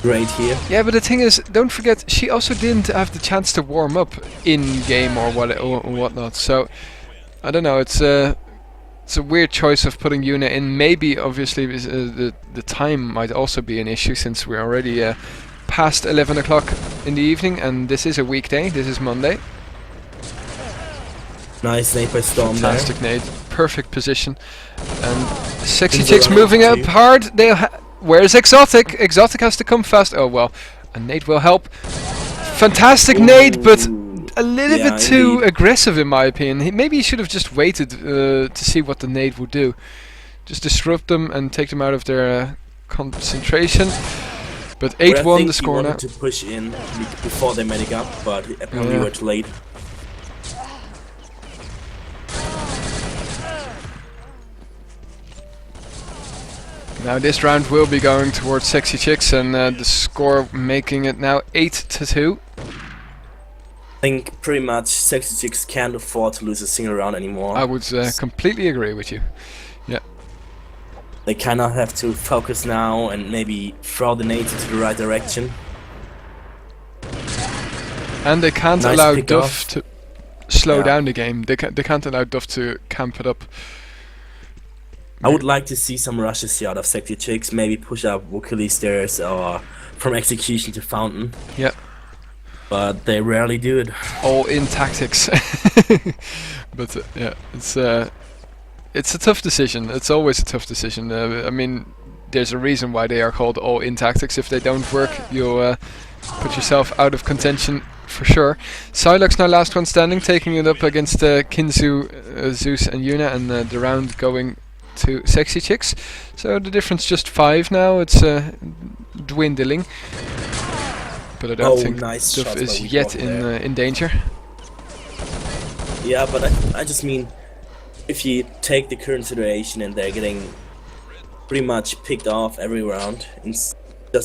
great here. Yeah, but the thing is, don't forget, she also didn't have the chance to warm up in game or whatnot. So I don't know. It's a weird choice of putting Yuna in. Maybe obviously the time might also be an issue, since we're already past 11 o'clock in the evening, and this is a weekday. This is Monday. Nice nade by Storm there. Fantastic nade, perfect position, and Sexy Things Chicks around moving up too. hard. Where's Exotic? Exotic has to come fast. Oh well, a nade will help. Fantastic nade, but a little Yeah, bit too indeed. aggressive in my opinion. Maybe he should have just waited to see what the nade would do. Just disrupt them and take them out of their concentration. But But I 8-1 think the score he now. wanted to push in before they medic up, but apparently Yeah. were too late. Now this round will be going towards Sexy Chicks, and the score making it now 8-2. I think pretty much Sexy Chicks can't afford to lose a single round anymore. I would completely agree with you. Yeah. They kind of have to focus now and maybe throw the nades into the right direction. And they can't Nice allow pick Duff off. to slow Yeah. down the game. They can't allow Duff to camp it up. I would like to see some rushes here out of Sexy Chicks, maybe push up Wookiee stairs or from execution to fountain. Yeah. But they rarely do it. All in tactics. But yeah, it's a tough decision. It's always a tough decision. I mean, there's a reason why they are called all in tactics. If they don't work, you'll put yourself out of contention for sure. Psylocke's now last one standing, taking it up against Kinzu, Zeus and Yuna, and the round going to Sexy Chicks. So the difference just 5 now. It's dwindling. But I don't think nice Duff shots is by yet Weedwalker in danger. Yeah, but I just mean, if you take the current situation and they're getting pretty much picked off every round, in just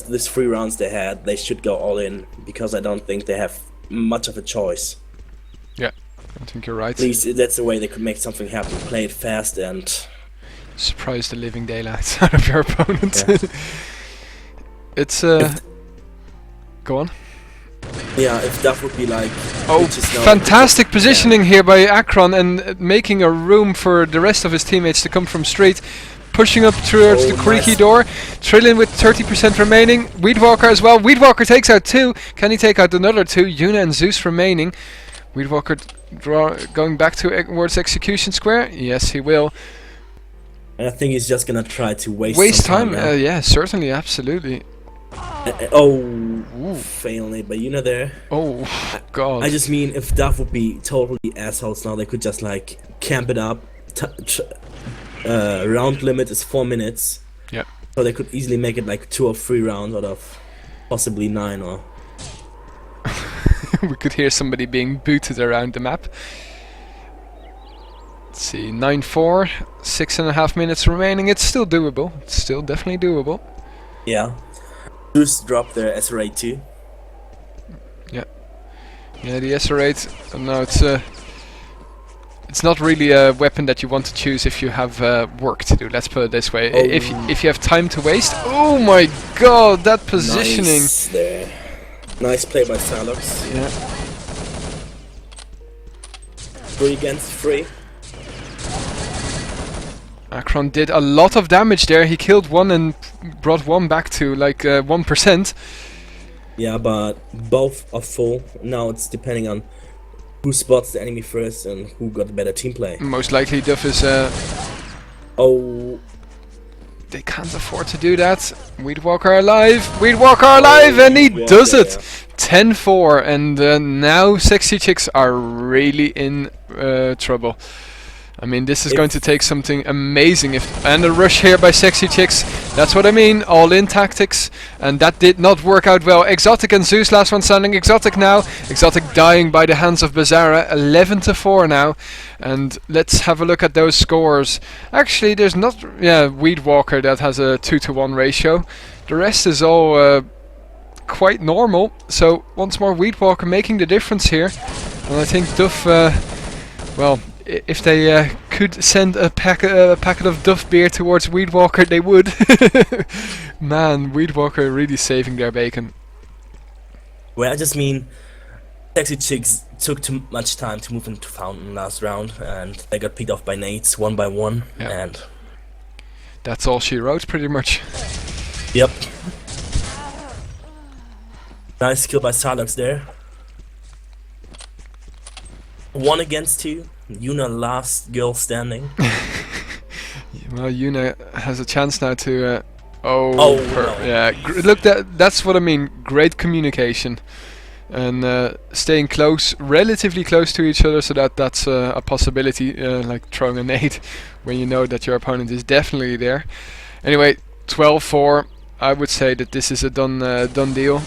these 3 rounds they had, they should go all in, because I don't think they have much of a choice. Yeah, I think you're right. At least that's the way they could make something happen. Play it fast and... Surprise the living daylights out of your opponent. Yeah. It's go on. Yeah, if that would be like... Oh, which is now- fantastic positioning here by Akron, and making a room for the rest of his teammates to come from street. Pushing up towards the creaky nice. door. Trillian with 30% remaining. Weedwalker as well. Weedwalker takes out 2. Can he take out another 2? Yuna and Zeus remaining. Weedwalker going back towards execution square. Yes, he will. And I think he's just gonna try to waste Time. some now. Yeah, certainly, absolutely. Fail nade by Yuna there. Oh, God. I just mean, if Duff would be totally assholes now, they could just like camp it up. Round limit is 4 minutes. Yeah. So they could easily make it like 2 or 3 rounds out of possibly 9 or... We could hear somebody being booted around the map. Let's see, 9-4, 6.5 minutes remaining. It's still doable. It's still definitely doable. Yeah. Just drop their SRA too. Yeah, the SR8. No, it's not really a weapon that you want to choose if you have work to do. Let's put it this way. If you have time to waste. Oh my God, that positioning. Nice there. Nice play by Salox. Yeah. 3 against 3. Akron did a lot of damage there. He killed one and brought one back to like 1%. Yeah, but both are full. Now it's depending on who spots the enemy first and who got the better team play. Most likely Duff is... Oh, they can't afford to do that. Weedwalker alive! Weedwalker alive! And he does it! 10-4, and now Sexy Chicks are really in trouble. I mean, this is going to take something amazing. And a rush here by Sexy Chicks. That's what I mean. All-in tactics. And that did not work out well. Exotic and Zeus, last one standing. Exotic now. Exotic dying by the hands of Bizarra. 11-4 now. And let's have a look at those scores. Actually, there's not... Yeah, Weedwalker that has a 2-to-1 ratio. The rest is all quite normal. So, once more, Weedwalker making the difference here. And I think Duff... well... If they could send a packet of Duff beer towards Weedwalker, they would. Man, Weedwalker really saving their bacon. Well, I just mean, Sexy Chicks took too much time to move into Fountain last round, and they got picked off by nades one by one, and... That's all she wrote, pretty much. Yep. Nice kill by Silox there. 1 against 2. Yuna last girl standing. Well, Yuna has a chance now to... No. Yeah, look, that's what I mean. Great communication. And staying close, relatively close to each other, so that's a possibility, like throwing a nade when you know that your opponent is definitely there. Anyway, 12-4. I would say that this is a done deal.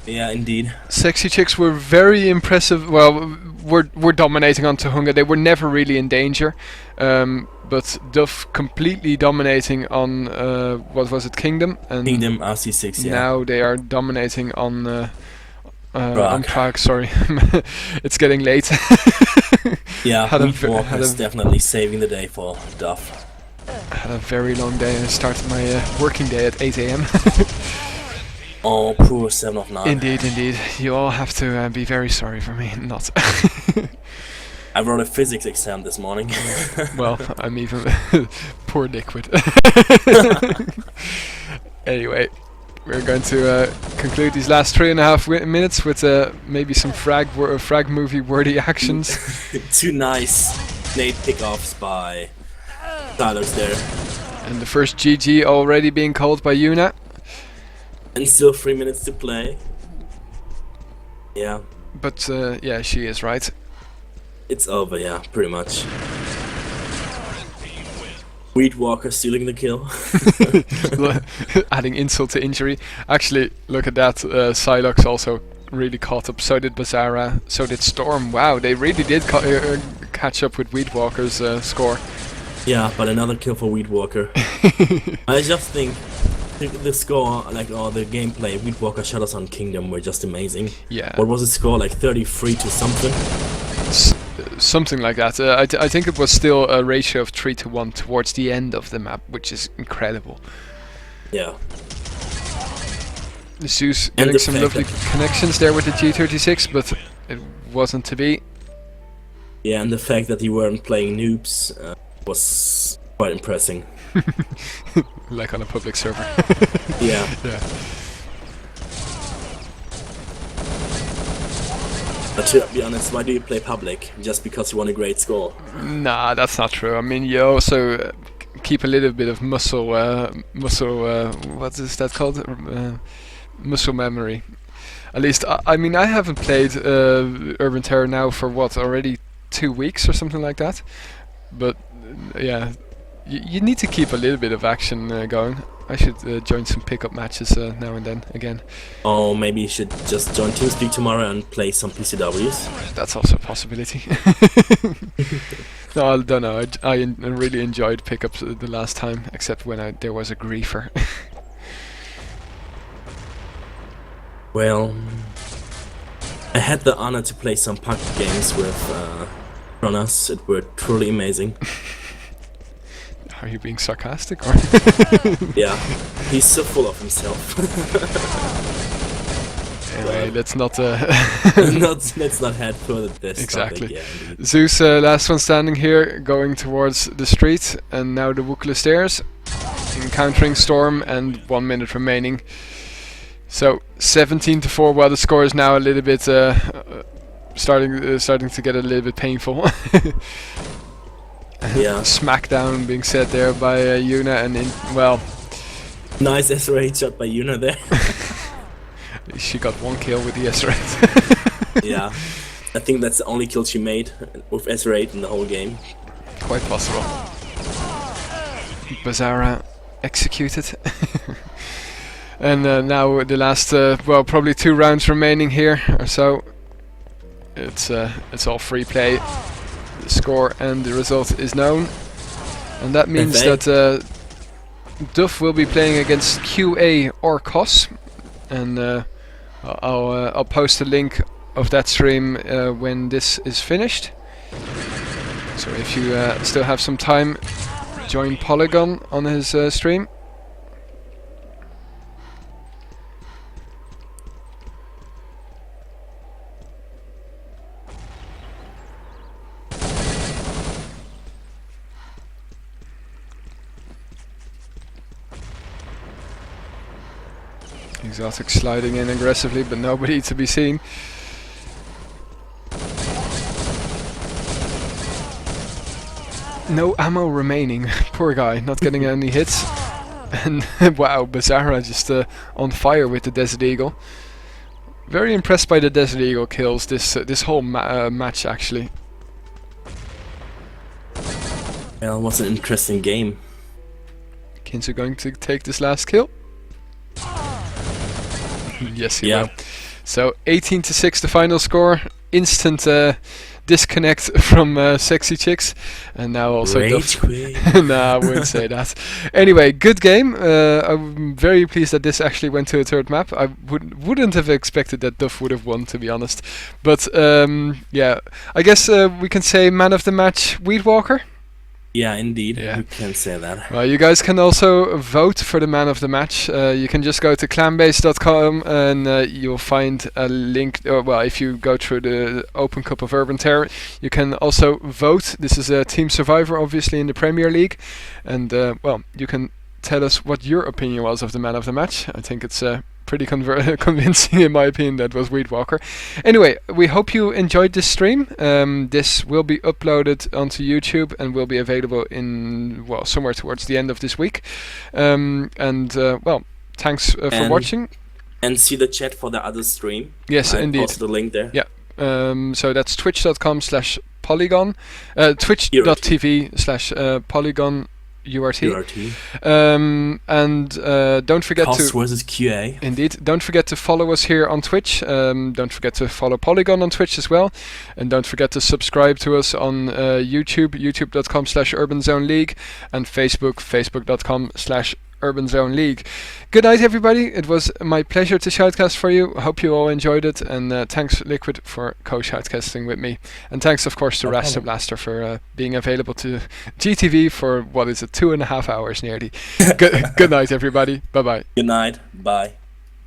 Yeah, indeed. Sexy Chicks were very impressive. Well, we're dominating on Tuhunga. They were never really in danger. But Duff completely dominating on, what was it, Kingdom? And Kingdom, RC6, yeah. Now they are dominating on Prague, sorry. It's getting late. Yeah, Weedwalker is definitely saving the day for Duff. I had a very long day. I started my working day at 8 AM. Oh, poor SevenofNine. Indeed. You all have to be very sorry for me. Not. I wrote a physics exam this morning. Well, I'm even... poor Liquid. Anyway, we're going to conclude these last 3.5 minutes with maybe some frag movie worthy actions. 2 nice nade pickoffs by Silox there. And the first GG already being called by Yuna. And still 3 minutes to play. Yeah. But yeah, she is right. It's over, yeah, pretty much. Weedwalker stealing the kill. Adding insult to injury. Actually, look at that. Silox also really caught up. So did Bizarra. So did Storm. Wow, they really did catch up with Weedwalker's score. Yeah, but another kill for Weedwalker. I just think the score, like, or the gameplay, Weedwalker shot us on Kingdom were just amazing. Yeah. What was the score, like 33 to something? Something like that. I think it was still a ratio of 3-to-1 towards the end of the map, which is incredible. Yeah. Zeus getting some lovely connections there with the G36, but it wasn't to be. Yeah, and the fact that you weren't playing noobs was quite impressive. Like on a public server. Yeah. But to be honest, why do you play public? Just because you want a great score? Nah, that's not true. I mean, you also keep a little bit of muscle, what is that called? Muscle memory. At least, I mean, I haven't played Urban Terror now for what, already 2 weeks or something like that. But yeah, you need to keep a little bit of action going. I should join some pickup matches now and then again. Oh, maybe you should just join TeamSpeak tomorrow and play some PCWs. That's also a possibility. No, I don't know. I really enjoyed pickups the last time, except when there was a griefer. Well, I had the honor to play some puck games with Kronos. It were truly amazing. Are you being sarcastic or? Yeah, he's so full of himself. Anyway, but let's not. let's not head further this Exactly. topic. Yeah, indeed. Zeus, last one standing here, going towards the street, and now the Wookla stairs, encountering Storm, and 1 minute remaining. So 17-4. While the score is now a little bit starting to get a little bit painful. Yeah. Smackdown being said there by Yuna, and well, Nice SRA shot by Yuna there. she got 1 kill with the S-Rate. Yeah, I think that's the only kill she made with S8 in the whole game. Quite possible. Bazara executed. And now the last, well, probably 2 rounds remaining here or so. It's all free play. The score and the result is known, and that means that Duff will be playing against QA or COS, and I'll post a link of that stream when this is finished. So if you still have some time, join Polygon on his stream. Exotic sliding in aggressively, but nobody to be seen. No ammo remaining. Poor guy, not getting any hits. And wow, Bazara just on fire with the Desert Eagle. Very impressed by the Desert Eagle kills this whole match actually. Well, it was an interesting game. Kinsu going to take this last kill? Yes, he will. So 18-6 the final score. Instant disconnect from Sexy Chicks, and now also Rage quit. Nah, I wouldn't say that. Anyway, good game. I'm very pleased that this actually went to a 3rd map. I wouldn't have expected that Duff would have won, to be honest. But yeah, I guess we can say man of the match, Weedwalker. Yeah, indeed. Yeah. You can say that. Well, you guys can also vote for the man of the match. You can just go to ClanBase.com and you'll find a link. Well, if you go through the Open Cup of Urban Terror, you can also vote. This is a Team Survivor, obviously, in the Premier League. And, well, you can tell us what your opinion was of the man of the match. I think it's pretty convincing, in my opinion, that was Weedwalker. Anyway, we hope you enjoyed this stream. This will be uploaded onto YouTube and will be available in, well, somewhere towards the end of this week. Well, thanks for watching. And see the chat for the other stream. Yes, indeed. Post the link there. Yeah. So that's twitch.com/polygon, twitch.tv/polygon URT. And don't forget COS to versus QA. Indeed, don't forget to follow us here on Twitch. Don't forget to follow Polygon on Twitch as well, and don't forget to subscribe to us on YouTube, youtube.com/UrbanZoneLeague, and Facebook, facebook.com/UrbanZone League. Good night, everybody. It was my pleasure to shoutcast for you. I hope you all enjoyed it, and thanks, Liquid, for co-shoutcasting with me. And thanks, of course, to Rasta Blaster for being available to GTV for, what is it, 2.5 hours nearly. Good night, everybody. Bye-bye. Good night. Bye.